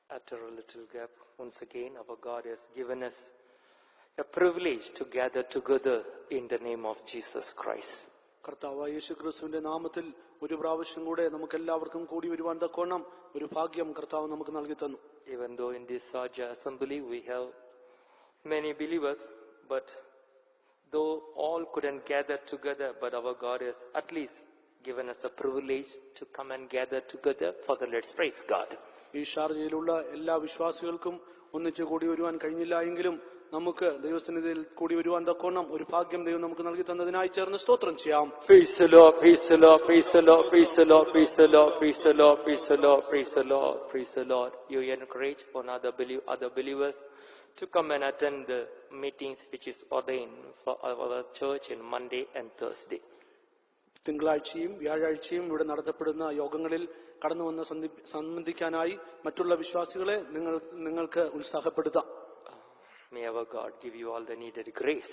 After a little gap, once again, our God has given us a privilege to gather together in the name of Jesus Christ. കർത്താവായ യേശുക്രിസ്തുവിന്റെ നാമത്തിൽ ഒരു പ്രാവശ്യം കൂടെ നമുക്ക് എല്ലാവർക്കും കൂടി വരുവാൻ തക്കോണം ഒരു ഭാഗ്യം കർത്താവ് നമുക്ക് നൽകി തന്നു. Even though in this Saja assembly we have many believers, but though all couldn't gather together, but our God has at least given us a privilege to come and gather together for the let's praise God. ഈ ഷാർജയിലുള്ള എല്ലാ വിശ്വാസികൾക്കും ഒന്നിച്ചു കൂടി വരുവാൻ കഴിഞ്ഞില്ല എങ്കിലും നമുക്ക് ദൈവസന്നിധിയിൽ കൂടി വരുവാൻ തക്കോണം ഒരു ഭാഗ്യം ദൈവം നമുക്ക് നൽകി തന്നതിനായി ചേർന്ന് സ്തോത്രം ചെയ്യാം. Praise the Lord, praise the Lord, praise the Lord, praise the Lord, praise the Lord, praise the Lord, praise the Lord, praise the Lord, praise the Lord. You encourage on other believers to come and attend the meetings which is ordained for our church in Monday and Thursday. തിങ്കളാഴ്ചയും വ്യാഴാഴ്ചയും ഇവിടെ നടത്തപ്പെടുന്ന യോഗങ്ങളിൽ കടന്നു വന്ന് സംബന്ധിക്കാനായി മറ്റുള്ള വിശ്വാസികളെ നിങ്ങൾക്ക് ഉത്സാഹപ്പെടുത്താം. May our God give you all the needed grace.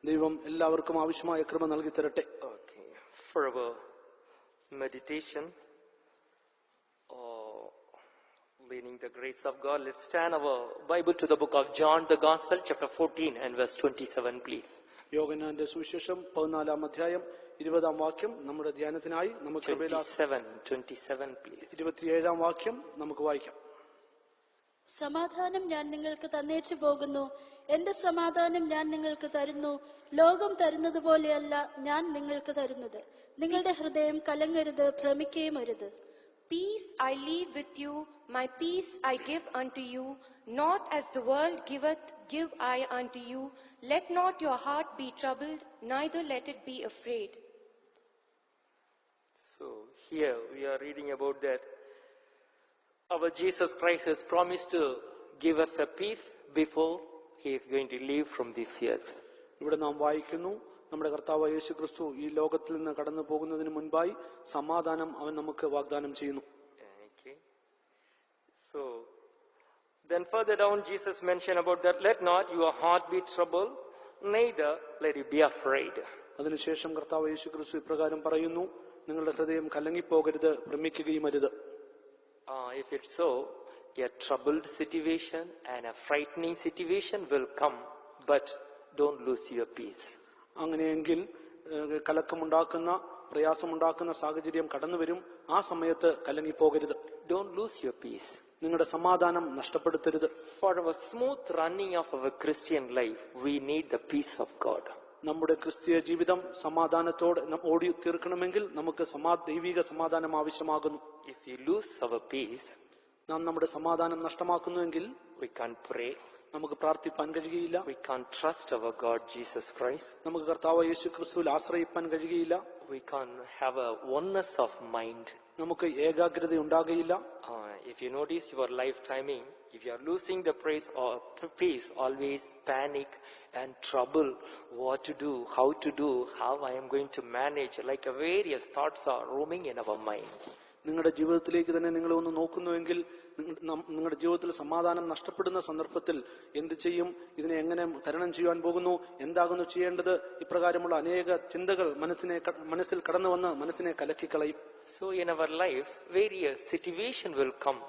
ദൈവം എല്ലാവർക്കും ആവശ്യമായ കൃപ നൽകി തരട്ടെ. Okay. For our meditation, leaning the grace of God, let's stand our Bible to the book of John, the Gospel, chapter 14 and verse 27, please. യോഹന്നാന്റെ സുവിശേഷം 14-ാം അധ്യായം 20-ാം വാക്യം നമ്മുടെ ധ്യാനത്തിനായി നമുക്ക് 27, please. 27-ാം വാക്യം നമുക്ക് വായിക്കാം. സമാധാനം ഞാൻ നിങ്ങൾക്ക് തന്നേച്ചു പോകുന്നു, എന്റെ സമാധാനം ഞാൻ നിങ്ങൾക്ക് തരുന്നു. ലോകം തരുന്നത് പോലെയല്ല ഞാൻ നിങ്ങൾക്ക് തരുന്നത്. നിങ്ങളുടെ ഹൃദയം കലങ്ങരുത്, ഭ്രമിക്കുകയും അരുത്. Peace I leave with you, my peace I give unto you. Not as the world giveth, give I unto you. Let not your heart be troubled, neither let it be afraid. So here we are reading about that our Jesus Christ has promised to give us a peace before he is going to leave from this earth. ഇവിടെ നാം വായിക്കുന്നു, നമ്മുടെ കർത്താവ് യേശുക്രിസ്തു ഈ ലോകത്തിൽ നിന്ന് കടന്നു പോകുന്നതിന് മുൻപായി സമാധാനം അവൻ നമുക്ക് വാഗ്ദാനം ചെയ്യുന്നു. Okay. So then further down Jesus mentioned about that, let not your heart be troubled, neither let it be afraid. അതിനുശേഷം കർത്താവ് യേശുക്രിസ്തു ഇപ്രകാരം പറയുന്നു, നിങ്ങളുടെ ഹൃദയം കലങ്ങിപ്പോകരുത്, ഭ്രമിക്കുകയും അരുത്. If it's so, a troubled situation and a frightening situation will come, but don't lose your peace. അങ്ങനെയെങ്കിൽ കലക്കമുണ്ടാക്കുന്ന പ്രയാസമുണ്ടാക്കുന്ന സാഹചര്യം കടന്നു വരും. ആ സമയത്ത് കലങ്ങിപ്പോകരുത്. Don't lose your peace. നിങ്ങളുടെ സമാധാനം നഷ്ടപ്പെടുത്തരുത്. For our smooth running of our Christian life, we need the peace of God. നമ്മുടെ ക്രിസ്തീയ ജീവിതം സമാധാനത്തോടെ ഓടി തീർക്കണമെങ്കിൽ നമുക്ക് ദൈവിക സമാധാനം ആവശ്യമാകുന്നു. If we lose our peace, നാം നമ്മുടെ സമാധാനം നഷ്ടമാക്കുന്നുവെങ്കിൽ we can't pray, നമുക്ക് പ്രാർത്ഥിപ്പാൻ കഴിയുകയില്ല. we can't trust our God Jesus Christ, നമുക്ക് കർത്താവ് യേശുക്രിസ്തുവിൽ ആശ്രയിപ്പാൻ കഴിയുകയില്ല. we can't have a oneness of mind. നമുക്ക് ഏകാഗ്രത ഉണ്ടാകുകയില്ല. If you notice your life timing, if you are losing the peace, always panic and trouble, what to do, how I am going to manage, like various thoughts are roaming in our mind. നിങ്ങളുടെ ജീവിതത്തിലേക്ക് തന്നെ നിങ്ങൾ ഒന്ന് നോക്കുന്നുവെങ്കിൽ നിങ്ങളുടെ ജീവിതത്തിൽ സമാധാനം നഷ്ടപ്പെടുന്ന സന്ദർഭത്തിൽ എന്ത് ചെയ്യും, ഇതിനെ എങ്ങനെ തരണം ചെയ്യുവാൻ പോകുന്നു, എന്താകുന്നു ചെയ്യേണ്ടത്, ഇപ്രകാരമുള്ള അനേക ചിന്തകൾ മനസ്സിൽ കടന്നു വന്ന് മനസ്സിനെ കലക്കിക്കളയും. So in our life, various situation will come.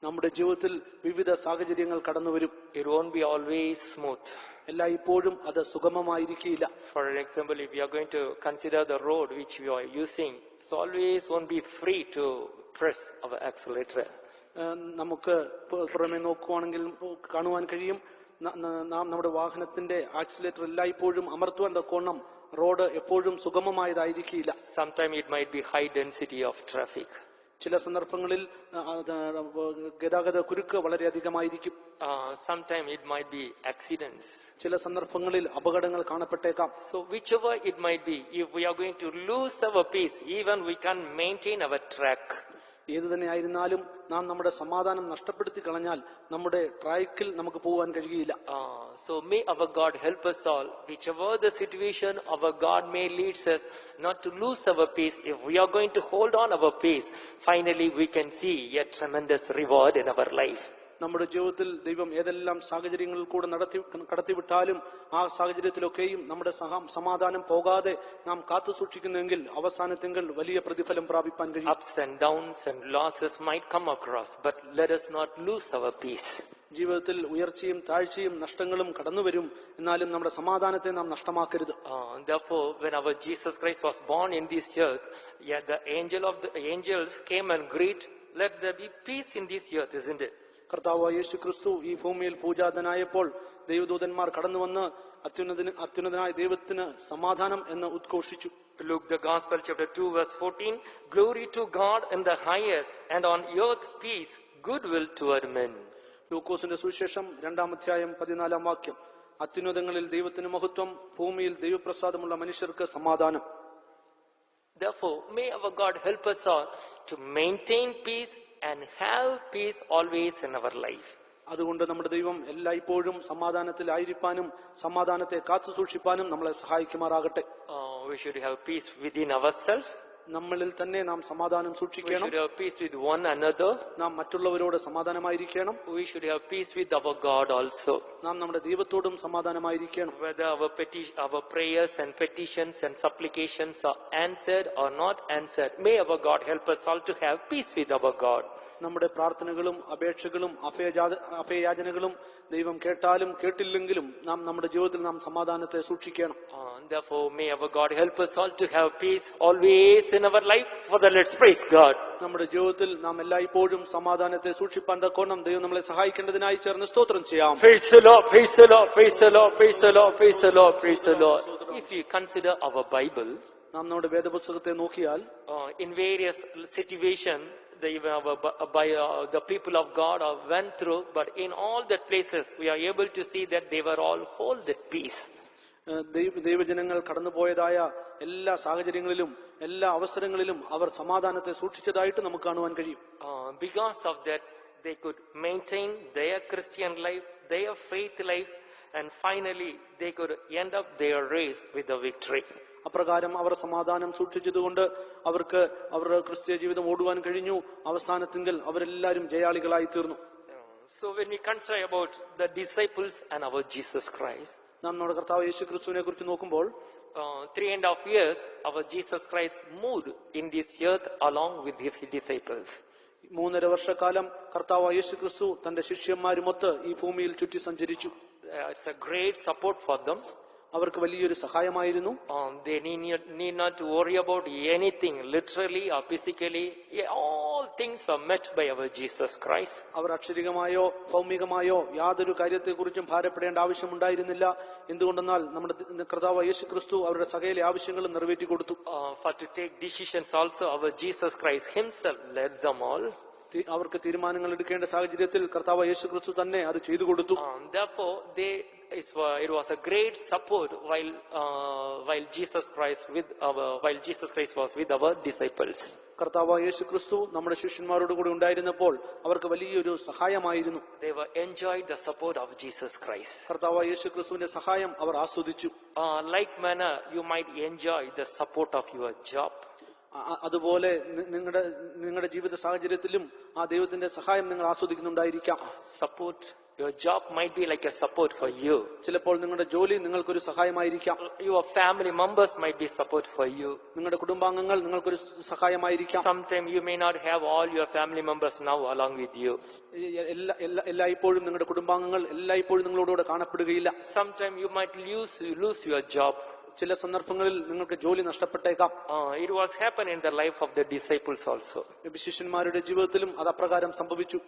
നമ്മുടെ ജീവിതത്തിൽ വിവിധ സാഹചര്യങ്ങൾ കടന്നു വരും. It won't be always smooth. എല്ലായ്പ്പോഴും അത് സുഗമമായിരിക്കില്ല. For example, if you are going to consider the road which we are using, so always won't be free to press our accelerator. നമുക്ക് പുറമെ നോക്കുവാണെങ്കിൽ കാണുവാൻ കഴിയും, നാം നമ്മുടെ വാഹനത്തിന്റെ ആക്സിലേറ്റർ എല്ലായ്പ്പോഴും അമർത്തുവാൻ തക്കോണം റോഡ് എപ്പോഴും സുഗമമായതായിരിക്കില്ല. Sometimes it might be high density of traffic. ചില സന്ദർഭങ്ങളിൽ ഗതാഗത കുരുക്ക് വളരെ അധികമായിരിക്കും. Sometimes it might be accidents. ചില സന്ദർഭങ്ങളിൽ അപകടങ്ങൾ കാണപ്പെട്ടേക്കാം. So whichever it might be, if we are going to lose our peace, even we can maintain our track. ഏതു തന്നെ ആയിരുന്നാലും നാം നമ്മുടെ സമാധാനം നഷ്ടപ്പെടുത്തി കളഞ്ഞാൽ നമ്മുടെ ട്രാക്കിൽ നമുക്ക് പോകാൻ കഴിയില്ല. So may our God help us all, whichever the situation, our God may leads us not to lose our peace. If we are going to hold on our peace, finally we can see a tremendous reward in our life. നമ്മുടെ ജീവിതത്തിൽ ദൈവം ഏതെല്ലാം സാഹചര്യങ്ങളിൽ കൂടെ കടത്തിവിട്ടാലും ആ സാഹചര്യത്തിലൊക്കെയും നമ്മുടെ സമാധാനം പോകാതെ നാം കാത്തു സൂക്ഷിക്കുന്നെങ്കിൽ അവസാനത്തെങ്കിൽ വലിയ പ്രതിഫലം പ്രാപിപ്പാൻ കഴിയും. Ups and downs and losses might come across, but let us not lose our peace. ജീവിതത്തിൽ ഉയർച്ചയും താഴ്ചയും നഷ്ടങ്ങളും കടന്നുവരും, എന്നാലും നമ്മുടെ സമാധാനത്തെ നാം നഷ്ടമാക്കരുത്. Therefore, when our Jesus Christ was born in this earth, the angels came and greet, let there be peace in this earth, isn't it? കർത്താവ് യേശു ക്രിസ്തു ഈ ഭൂമിയിൽ പൂജാതനായപ്പോൾ ദൈവദൂതന്മാർ കടന്നുവന്ന് അത്യുന്നതനായ ദൈവത്തിന് സമാധാനം എന്ന് ഉദ്ഘോഷിച്ചു. Luke the Gospel chapter 2 verse 14, glory to God in the highest and on earth peace, goodwill toward men. ലൂക്കോസിന്റെ സുവിശേഷം 2-ാം അധ്യായം 14-ാം വാക്യം, അത്യുന്നതങ്ങളിൽ ദൈവത്തിന് മഹത്വം, ഭൂമിയിൽ ദൈവപ്രസാദമുള്ള മനുഷ്യർക്ക് സമാധാനം. Therefore, may our God help us all to maintain peace and have peace always in our life. അതുകൊണ്ട് നമ്മുടെ ദൈവം എല്ലായ്പ്പോഴും സമാധാനത്തിലായിരിക്കാനും സമാധാനത്തെ കാത്തു സൂക്ഷിപ്പാനും നമ്മളെ സഹായിക്കുമാറാകട്ടെ. We should have peace within ourselves. നമ്മളിൽ തന്നെ നാം സമാധാനം We സൂക്ഷിക്കണം. should have peace with one another. നാം മറ്റുള്ളവരോട് സമാധാനമായിരിക്കണം. We should have peace with our God also. നാം നമ്മുടെ ദൈവത്തോടും സമാധാനമായിരിക്കണം. Whether our prayers and petitions and supplications are answered or not answered, may our God help us all to have peace with our God. നമ്മുടെ പ്രാർത്ഥനകളും അപേക്ഷകളും അഭയയാചനകളും ദൈവം കേട്ടാലും കേട്ടില്ലെങ്കിലും നാം നമ്മുടെ ജീവിതത്തിൽ നാം സമാധാനത്തെ സൂക്ഷിക്കണം. Therefore, may our God help us all to have peace always in our life. Further, let's praise God. നമ്മുടെ ജീവിതത്തിൽ നാം എല്ലായ്പ്പോഴും സമാധാനത്തെ സൂക്ഷിപ്പാൻ തക്കോണം ദൈവം നമ്മളെ സഹായിക്കേണ്ടതിനായി ചേർന്ന് സ്തോത്രം ചെയ്യാം. Praise the Lord, praise the Lord, praise the Lord, praise the Lord, praise the Lord, praise the Lord. If you consider our Bible, നാം നമ്മുടെ വേദപുസ്തകത്തെ നോക്കിയാൽ in various situations, the people of God went through, but in all the places we are able to see that they were all hold at peace. ദൈവജനങ്ങൾ കടന്നുപോയതായ എല്ലാ സാഹചര്യങ്ങളിലും എല്ലാ അവസരങ്ങളിലും അവർ സമാധാനത്തെ സൂക്ഷിച്ചതായിട്ട് നമുക്ക് കാണുവാൻ കഴിയും. Because of that, they could maintain their Christian life, their faith life, and finally they could end up their race with a victory. അപ്രകാരം അവർ സമാധാനം സൂക്ഷിച്ചതുകൊണ്ട് അവർക്ക് അവരുടെ ക്രിസ്തീയ ജീവിതം ഓടുവാൻ കഴിഞ്ഞു. അവസാനത്തിങ്കിൽ അവരെല്ലാവരും ജയാളികളായി തീർന്നു. So when we consider about the disciples and our Jesus Christ, നാം നമ്മുടെ കർത്താവ് യേശു ക്രിസ്തുവിനെ കുറിച്ച് നോക്കുമ്പോൾ 3.5 years our Jesus Christ moved in this earth along with his disciples. 3.5 വർഷക്കാലം കർത്താവ് യേശു ക്രിസ്തു തന്റെ ശിഷ്യന്മാരുമൊത്ത് ഈ ഭൂമിയിൽ ചുറ്റി സഞ്ചരിച്ചു. It's a great support for them. അവർക്ക് വലിയൊരു സഹായമായിരുന്നു. They need not to worry about anything, literally or physically. All things were met by our Jesus Christ. അവർ അക്ഷരികമായോ ഭൗമികമായോ യാതൊരു കാര്യത്തെക്കുറിച്ചും ഭാരപ്പെടേണ്ട ആവശ്യമുണ്ടായിരുന്നില്ല. എന്തുകൊണ്ടെന്നാൽ നമ്മുടെ കർത്താവ് യേശു ക്രിസ്തു അവരുടെ സകല ആവശ്യങ്ങളും നിറവേറ്റി കൊടുത്തു. For to take decisions also, our Jesus Christ himself led them all. അവർക്ക് തീരുമാനങ്ങൾ എടുക്കേണ്ട സാഹചര്യത്തിൽ കർത്താവ് യേശു ക്രിസ്തു തന്നെ അത് ചെയ്തു കൊടുത്തു. Therefore, it was a great support while Jesus Christ was with our disciples. കർത്താവ് യേശു ക്രിസ്തു നമ്മുടെ ശിഷ്യന്മാരോട് കൂടി ഉണ്ടായിരുന്നപ്പോൾ അവർക്ക് വലിയൊരു സഹായമായിരുന്നു. They were enjoyed the support of Jesus Christ. കർത്താവ് യേശു ക്രിസ്തുവിന്റെ സഹായം അവർ ആസ്വദിച്ചു. Like manner, you might enjoy the support of your job. അതുപോലെ നിങ്ങളുടെ ജീവിത സാഹചര്യത്തിലും ആ ദൈവത്തിന്റെ സഹായം നിങ്ങൾ ആസ്വദിക്കുന്നുണ്ടായിരിക്കാം. Support, your job might be like a support for you. ചിലപ്പോൾ നിങ്ങളുടെ ജോലി നിങ്ങൾക്കൊരു സഹായമായിരിക്കാം. Your family members might be support for you. നിങ്ങളുടെ കുടുംബാംഗങ്ങൾ നിങ്ങൾക്കൊരു സഹായമായിരിക്കാം. Sometimes you may not have all your family members now along with you. എല്ലായ്പ്പോഴും നിങ്ങളുടെ കുടുംബാംഗങ്ങൾ എല്ലായ്പ്പോഴും നിങ്ങളോടുകൂടെ കാണപ്പെടുകയില്ല. Sometimes you might lose your job. ചില സന്ദർഭങ്ങളിൽ നിങ്ങൾക്ക് ജോലി നഷ്ടപ്പെട്ടേക്കാം. It was happened in the life of the disciples also. ശിഷ്യന്മാരുടെ ജീവിതത്തിലും അത് അപ്രകാരം സംഭവിച്ചു.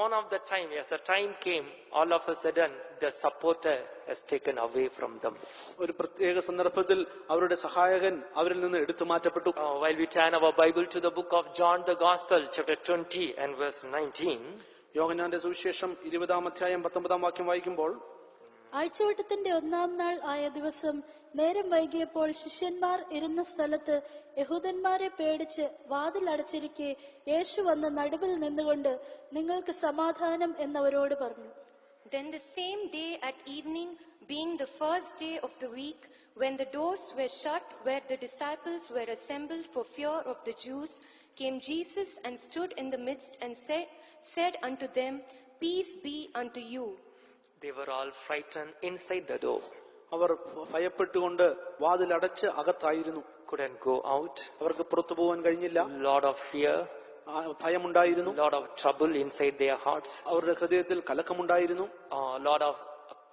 One of the time, as the time came, all of a sudden the supporter has taken away from them. ഒരു പ്രത്യേക സന്ദർഭത്തിൽ അവരുടെ സഹായകൻ അവരിൽ നിന്ന് എടുത്തു മാറ്റപ്പെട്ടു. While we turn our Bible to the book of John the Gospel, chapter 20 and verse 19. യോഹന്നാന്റെ സുവിശേഷം 20-ാം അധ്യായം 19-ാം വാക്യം വായിക്കുമ്പോൾ, ആഴ്ചവട്ടത്തിന്റെ 1-ാം നാൾ ആയ ദിവസം നേരം വൈകിയപ്പോൾ ശിഷ്യന്മാർ ഇരുന്ന സ്ഥലത്ത് യഹൂദന്മാരെ പേടിച്ച് വാതിൽ അടച്ചിരിക്കെ യേശു വന്ന് നടുവിൽ നിന്നുകൊണ്ട് നിങ്ങൾക്ക് സമാധാനം എന്നവരോട് പറഞ്ഞു. Then the same day at evening, being the first day of the week, when the doors were shut where the disciples were assembled for fear of the Jews, came Jesus and stood in the midst and said unto them, peace be unto you. They were all frightened inside the door. അവർ ഭയപ്പെട്ടുകൊണ്ട് വാതിലടച്ച് അകത്തായിരുന്നു. Couldn't go out. അവർക്ക് പുറത്തു പോകാൻ കഴിഞ്ഞില്ല. Lot of fear. ഭയമുണ്ടായിരുന്നു. Lot of trouble inside their hearts. അവരുടെ ഹൃദയത്തിൽ കലക്കമുണ്ടായിരുന്നു. Lot of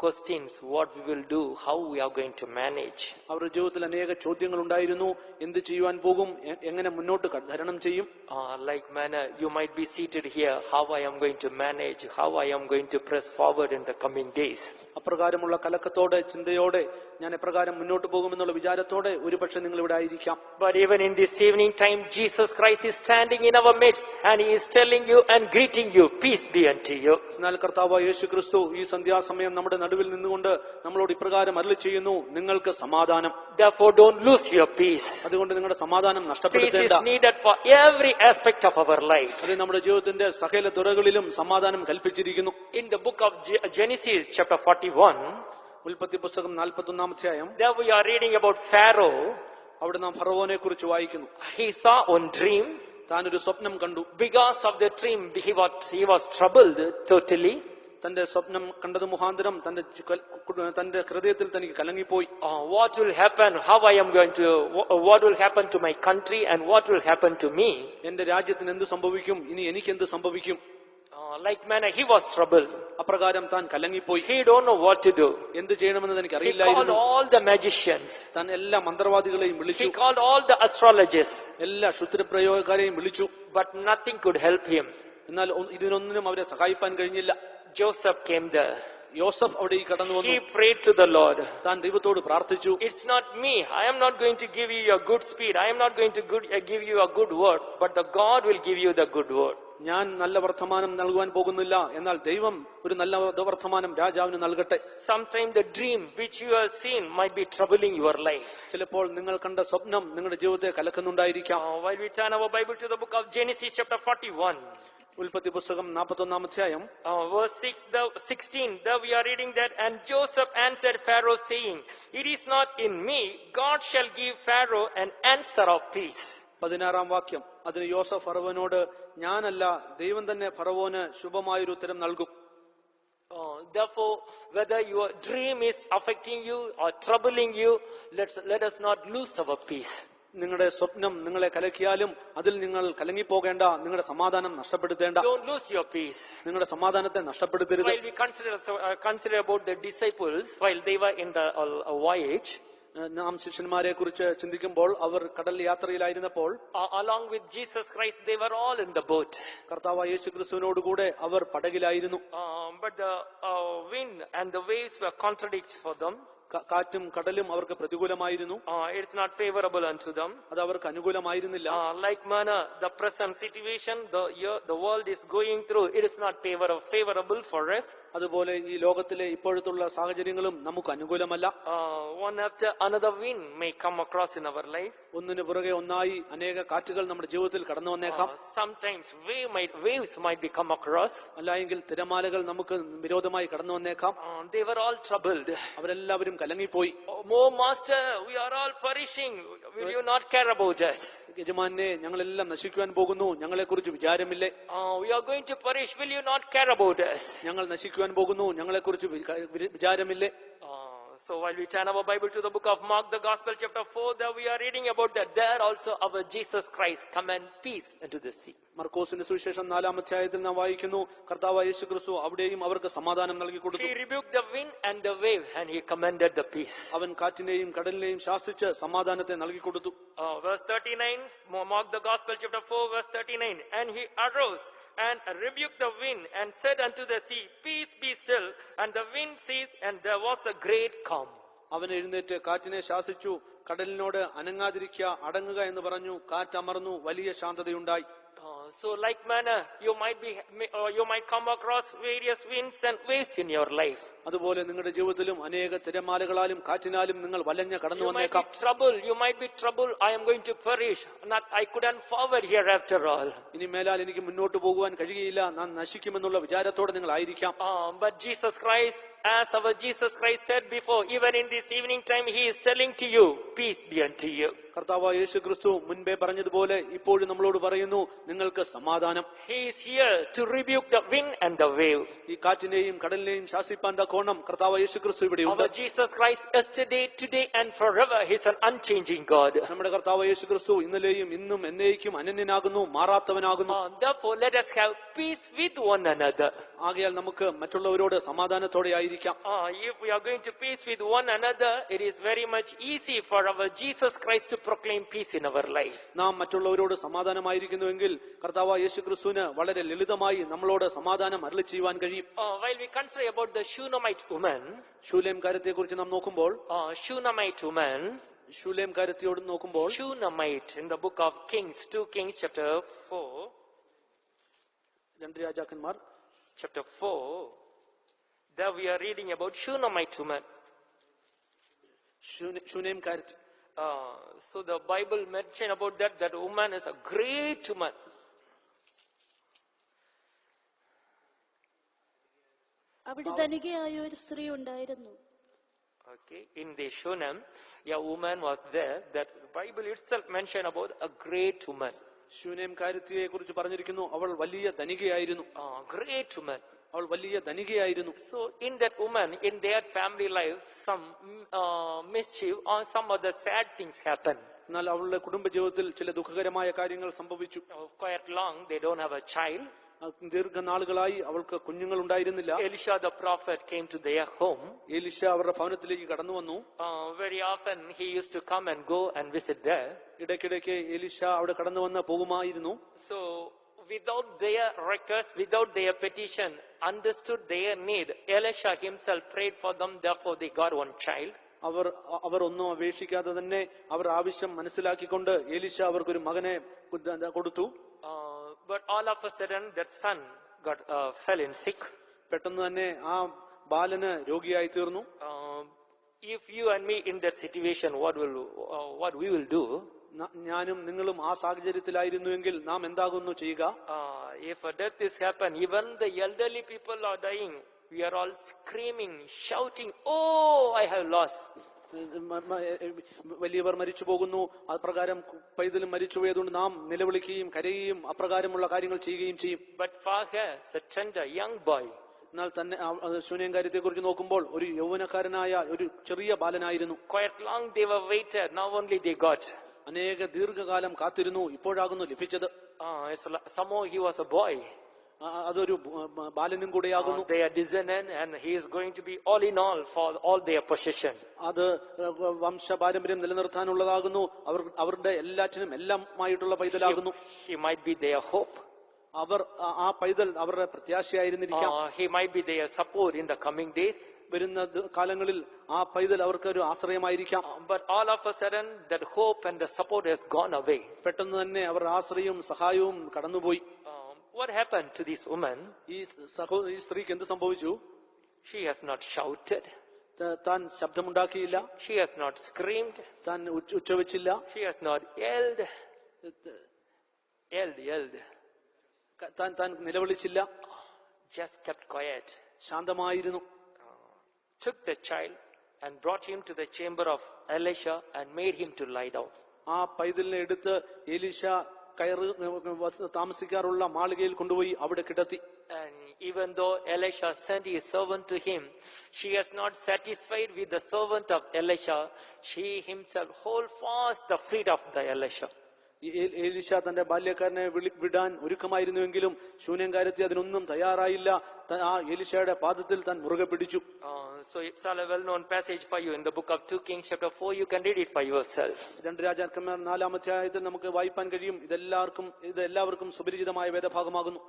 questions, what we will do, how we are going to manage. അവരുടെ ജീവിതത്തിൽ അനേക ചോദ്യങ്ങൾ ഉണ്ടായിരുന്നു. എന്ത് ചെയ്യുവാൻ പോകും, എങ്ങനെ മുന്നോട്ട് തരണം ചെയ്യും. Like manner, you might be seated here, how I am going to manage, how I am going to press forward in the coming days. അപ്രകാരമുള്ള കലക്കത്തോടെ ചിന്തയോടെ ഞാൻ എപ്രകാരം മുന്നോട്ട് പോകുമെന്നുള്ള വിചാരത്തോടെ ഒരുപക്ഷെ നിങ്ങൾ ഇവിടെ ആയിരിക്കാം. But even in this evening time, Jesus Christ is standing in our midst and he is telling you and greeting you, peace be unto you. എന്നാൽ കർത്താവായ യേശു ക്രിസ്തു ഈ സന്ധ്യാസമയം നമ്മുടെ നടുവിൽ നിന്നുകൊണ്ട് നമ്മളോട് ഇപ്രകാരം അരുളി ചെയ്യുന്നു, നിങ്ങൾക്ക് സമാധാനം. Therefore don't lose your peace. അതുകൊണ്ട് നിങ്ങളുടെ സമാധാനം Peace നഷ്ടപ്പെടുത്തേണ്ട. is needed for every aspect of our life. അത് നമ്മുടെ ജീവിതത്തിന്റെ സകല തുറകളിലും സമാധാനം കൽപ്പിച്ചിരിക്കുന്നു. In the book of Genesis chapter 41, ഉൽപ്പത്തി പുസ്തകം 41-ാം അധ്യായം, there we are reading about Pharaoh. അവിടെ നാം ഫറവോനെ കുറിച്ച് വായിക്കുന്നു. He saw one dream. താനൊരു സ്വപ്നം കണ്ടു. Because of the dream, he was troubled totally. തന്റെ സ്വപ്നം കണ്ടത് മുഖാന്തരം തന്റെ ഹൃദയത്തിൽ തനിക്ക് കലങ്ങിപ്പോയി. What will happen? How I am going to? What will happen to my country and what will happen to me? എന്റെ രാജ്യത്തിന് എന്ത് സംഭവിക്കും, ഇനി എനിക്ക് എന്ത് സംഭവിക്കും. Like manner, he was troubled. അപ്രകാരം താൻ കലങ്ങിപ്പോയി. He don't know what to do. എന്ത് ചെയ്യണമെന്ന് തനിക്ക് He called അറിയില്ലായിരുന്നു. all the magicians. താൻ എല്ലാ മന്ത്രവാദികളെയും He വിളിച്ചു. called all the astrologers. എല്ലാ ക്ഷുദ്രപ്രയോഗക്കാരെയും വിളിച്ചു. But nothing could help him. എന്നാൽ ഇതിനൊന്നിനും അവരെ സഹായിപ്പാൻ കഴിഞ്ഞില്ല. Joseph came there. യോസഫ് അവിടെ കടന്നു വന്നു. He prayed to the Lord. താൻ ദൈവത്തോട് പ്രാർത്ഥിച്ചു. It's not me. I am not going to give you a good speed. I am not going to give you a good word. But the God will give you the good word. ഞാൻ നല്ല വർത്തമാനം നൽകുവാൻ പോകുന്നില്ല, എന്നാൽ ദൈവം ഒരു നല്ല വർത്തമാനം രാജാവിന് നൽകട്ടെ. Sometimes the dream which you have seen might be troubling your life. ചിലപ്പോൾ നിങ്ങൾ കണ്ട സ്വപ്നം നിങ്ങളുടെ ജീവിതത്തെ കലക്കുന്നുണ്ടായിരിക്കാം. While we turn our Bible to the book of Genesis chapter 41. ഉൽപ്പത്തി പുസ്തകം 41-ാം അധ്യായം, Verse 16, there we are reading that, and Joseph answered Pharaoh saying, it is not in me, God shall give Pharaoh an answer of peace. 16-ാം വാക്യം, അതിന് യോസഫ് ഫറവോനോട്, ഞാനല്ല, ദൈവം തന്നെ ഫറവോന് ശുഭമായൊരു ഉത്തരം നൽകും. Therefore, whether your dream is affecting you or troubling you, let us not lose our peace. നിങ്ങളുടെ സ്വപ്നം നിങ്ങളെ കലക്കിയാലും അതിൽ നിങ്ങൾ കലങ്ങിപ്പോകേണ്ട, നിങ്ങളുടെ സമാധാനം നഷ്ടപ്പെടുത്തേണ്ട. Don't lose your peace. നിങ്ങളുടെ സമാധാനത്തെ നഷ്ടപ്പെടുത്തരുത്. While we consider about the disciples while they were in the voyage, നാം ശിഷ്യന്മാരെ കുറിച്ച് ചിന്തിക്കുമ്പോൾ അവർ കടൽ യാത്രയിലായിരുന്നപ്പോൾ along with Jesus Christ, they were all in the boat. കർത്താവായ യേശു ക്രിസ്തുവിനോടുകൂടെ അവർ പടകിലായിരുന്നു. But the wind and the waves were contradicts for them. കാറ്റും കടലും അവർക്ക് പ്രതികൂലമായിരുന്നു. It's not favorable unto them. അത് അവർക്ക് അനുകൂലമായിരുന്നില്ല. Like manner, the present situation the world is going through, it is not favorable for us. അതുപോലെ ഈ ലോകത്തിലെ ഇപ്പോഴത്തുള്ള സാഹചര്യങ്ങളും നമുക്ക് അനുകൂലമല്ല. One after another wind may come across in our life. ഒന്നിനു പുറകെ ഒന്നായി അനേക കാറ്റുകൾ നമ്മുടെ ജീവിതത്തിൽ കടന്നു വന്നേക്കാം. Sometimes waves might be come across. അല്ലെങ്കിൽ തിരമാലകൾ നമുക്ക് വിരോധമായി കടന്നു വന്നേക്കാം. They were all troubled. അവരെല്ലാവരും കലങ്ങിപ്പോയി. Oh master, we are all perishing. Will you not care about us? യജമാനെ, ഞങ്ങളെല്ലാം നശിക്കുവാൻ പോകുന്നു, ഞങ്ങളെ കുറിച്ച് വിചാരമില്ലേ? We are going to perish. Will you not care about us? ഞങ്ങൾ നശിക്കുവാൻ പോകുന്നു, ഞങ്ങളെ കുറിച്ച് വിചാരമില്ലേ? So while we turn our Bible to the book of Mark, the Gospel chapter 4, there we are reading about that. There also our Jesus Christ command peace into the sea. മർക്കോസിന്റെ സുവിശേഷം 4-ാം അധ്യായത്തിൽ നാം വായിക്കുന്നു, കർത്താവായ യേശു ക്രിസ്തു അവിടെയും അവർക്ക് സമാധാനം നൽകി കൊടുത്തു. He rebuked the wind and the wave and he commanded the peace. അവൻ കാറ്റിനെയും കടലിനെയും ശാസിച്ച് സമാധാനത്തെ നൽകി കൊടുത്തു. Verse 39, Mark the Gospel chapter 4, verse 39. And he arose and rebuked the wind and said unto the sea, peace be still. And the wind ceased and there was a great calm. അവൻ എഴുന്നേറ്റ് കാറ്റിനെ ശാസിച്ചു, കടലിനോട് അനങ്ങാതിരിക്കുക, അടങ്ങുക എന്ന് പറഞ്ഞു. കാറ്റമർന്നു, വലിയ ശാന്തതയുണ്ടായി. So like manner, you might come across various winds and waves in your life. അതുപോലെ നിങ്ങളുടെ ജീവിതത്തിലും അനേക തിരമാലകളാലും കാറ്റിനാലും നിങ്ങൾ വലഞ്ഞ കടന്നു വന്നേക്കാം. You might be troubled. I am going to perish. I couldn't forward here after all. ഇനി മേലാൽ എനിക്ക് മുന്നോട്ട് പോകുവാൻ കഴിയുകയില്ല, ഞാൻ നശിക്കുമെന്നുള്ള വിചാരത്തോടെ നിങ്ങൾ ആയിരിക്കാം. But Jesus Christ as our Jesus Christ said before, even in this evening time, he is telling to you, peace be unto you. കർത്താവായ യേശു ക്രിസ്തു മുൻപേ പറഞ്ഞതുപോലെ ഇപ്പോഴും നമ്മളോട് പറയുന്നു, നിങ്ങൾക്ക് സമാധാനം. He is here to rebuke the wind and the wave. ഈ കാറ്റിനെയും കടലിനെയും ശാസിപ്പാൻ തക്കോണം കർത്താവായ യേശു ക്രിസ്തു ഇവിടെയുണ്ട്. Our Jesus Christ yesterday, today and forever, he is an unchanging God. നമ്മുടെ കർത്താവായ യേശു ക്രിസ്തു ഇന്നലെയും ഇന്നും എന്നേക്കും അനന്യനാകുന്നു, മാറാത്തവനാകുന്നു. Therefore, let us have peace with one another. ആകയാൽ നമുക്ക് മറ്റുള്ളവരോട് സമാധാനത്തോടെ ആയിരിക്കാം. If we are going to peace with one another, it is very much easy for our Jesus Christ to proclaim peace in our life. നാം മറ്റുള്ളവരോട് സമാധാനമായിരിക്കുന്നുവെങ്കിൽ കർത്താവായ യേശു ക്രിസ്തുവിന് വളരെ ലളിതമായി നമ്മളോട് സമാധാനം അരുളി ചെയ്യുവാൻ കഴിയും. While we consider about the Shunammite woman, ശൂലേം കാര്യത്തെ കുറിച്ച് നാം നോക്കുമ്പോൾ, Shunammite woman, ശൂലേം കാര്യത്തോട് നോക്കുമ്പോൾ, Shunammite in the book of Kings, 2 Kings chapter 4, 2 രാജാക്കന്മാർ chapter 4, there we are reading about Shunammite woman. Shunem കാര്യത്തിൽ. So the Bible mention about that woman is a great woman. അവിടെ ധനികയായ ഒരു സ്ത്രീ ഉണ്ടായിരുന്നു. Okay, in the Shunem, a woman was there that the Bible itself mentioned about a great woman. Shunem കാര്യത്തിനെ കുറിച്ച് പറഞ്ഞിരിക്കുന്നു, അവൾ വലിയ ധനികയായിരുന്നു. Great woman. അവൾ വലിയ ധനികയായിരുന്നു. So in that woman, in their family life, some mischief or some other sad things happen. എന്നാൽ അവളുടെ കുടുംബ ജീവിതത്തിൽ ചില ദുഃഖകരമായ കാര്യങ്ങൾ സംഭവിച്ചു. Quite long, they don't have a child. ദീർഘനാളുകളായി അവൾക്ക് കുഞ്ഞുങ്ങൾ ഉണ്ടായിരുന്നില്ല. Elisha the prophet came to their home. എലീശ അവരുടെ ഭവനത്തിലേക്ക് കടന്നു വന്നു. Very often he used to come and go and visit there. ഇടയ്ക്കിടയ്ക്ക് എലീശ അവിടെ കടന്നു വന്ന് പോകുമായിരുന്നു. So without their request, without their petition, understood their need, Elisha himself prayed for them, therefore they got one child. അവർ ഒന്നും അപേക്ഷിക്കാതെ തന്നെ അവർ ആവശ്യം മനസ്സിലാക്കിക്കൊണ്ട് എലീശ അവർക്കൊരു മകനെ കൊടുത്തു. But all of a sudden that son fell in sick. പെട്ടെന്ന് തന്നെ ആ ബാലന് രോഗിയായി തീർന്നു. If you and me in that situation, what we will do? ഞാനും നിങ്ങളും ആ സാഹചര്യത്തിലായിരുന്നുവെങ്കിൽ നാം എന്താകുന്നു ചെയ്യുക? If a death is happened, even the elderly people are dying, we are all screaming, shouting, oh, I have lost. വലിയവർ മരിച്ചു പോകുന്നു, അപ്രകാരം പൈതലും മരിച്ചു പോയതുകൊണ്ട് നാം നിലവിളിക്കുകയും കരയുകയും അപ്രകാരമുള്ള കാര്യങ്ങൾ ചെയ്യുകയും ചെയ്യും. But for her, a tender young boy. എന്നാൽ തന്നെ ശൂന്യം കാര്യത്തെ കുറിച്ച് നോക്കുമ്പോൾ ഒരു യൗവനക്കാരനായ ഒരു ചെറിയ ബാലനായിരുന്നു. Quite long they were waited, now only they got. അനേക ദീർഘകാലം കാത്തിരുന്നു, ഇപ്പോഴാകുന്നു ലഭിച്ചത്. Somehow he was a boy. അതൊരു ബാലനും കൂടെയാകുന്നു. They are descendant and he is going to be all in all for all their possession. അത് വംശപാരമ്പര്യം നിലനിർത്താനുള്ളതാകുന്നു. അവരുടെ എല്ലാറ്റിനും എല്ലാമായിട്ടുള്ള പൈതലാകുന്നു. He might be their hope. അവർ ആ പൈതൽ അവരുടെ പ്രത്യാശയായിരുന്നിരിക്കാം. He might be their support in the coming days. വരുന്ന കാലങ്ങളിൽ ആ പൈതൽ അവർക്ക് ഒരു ആശ്രയമായിരിക്കാം. But all of a sudden that hope and the support has gone away. പെട്ടെന്ന് തന്നെ അവർ ആശ്രയവും സഹായവും കടന്നുപോയി. What happened to this woman? ഈ സ്ത്രീക്ക് എന്ത് സംഭവിച്ചു? She has not shouted. താൻ ശബ്ദമുണ്ടാക്കിയില്ല. She has not screamed. താൻ ഉച്ചവെച്ചില്ല. She has not yelled. താൻ നിലവിളിച്ചില്ല. Just kept quiet. ശാന്തമായിരുന്നു. Took the child and brought him to the chamber of Elisha and made him to lie down. ആ പൈതലിനെ എടുത്ത് എലീശ താമസിക്കാറുള്ള മാളികയിൽ കൊണ്ടുപോയി അവിടെ കിടത്തി. And even though Elisha sent his servant to him, she is not satisfied with the servant of Elisha. She himself hold fast the feet of the Elisha. എലീശ തന്റെ ബാല്യക്കാരനെ വിടാൻ ഒരുക്കമായിരുന്നുവെങ്കിലും ശൂന്യംകാരത്തി അതിനൊന്നും തയ്യാറായില്ല. ആ എലീശയുടെ പാദത്തിൽ താൻ മുറുകെ പിടിച്ചു. So it's all a well-known passage for you in the book of 2 Kings chapter 4. You can read it for yourself. 2 രാജാക്കന്മാർ 4-ാം അധ്യായത്തിൽ നമുക്ക് വായിപ്പാൻ കഴിയും. ഇത് എല്ലാവർക്കും സുപരിചിതമായ വേദഭാഗമാകുന്നു.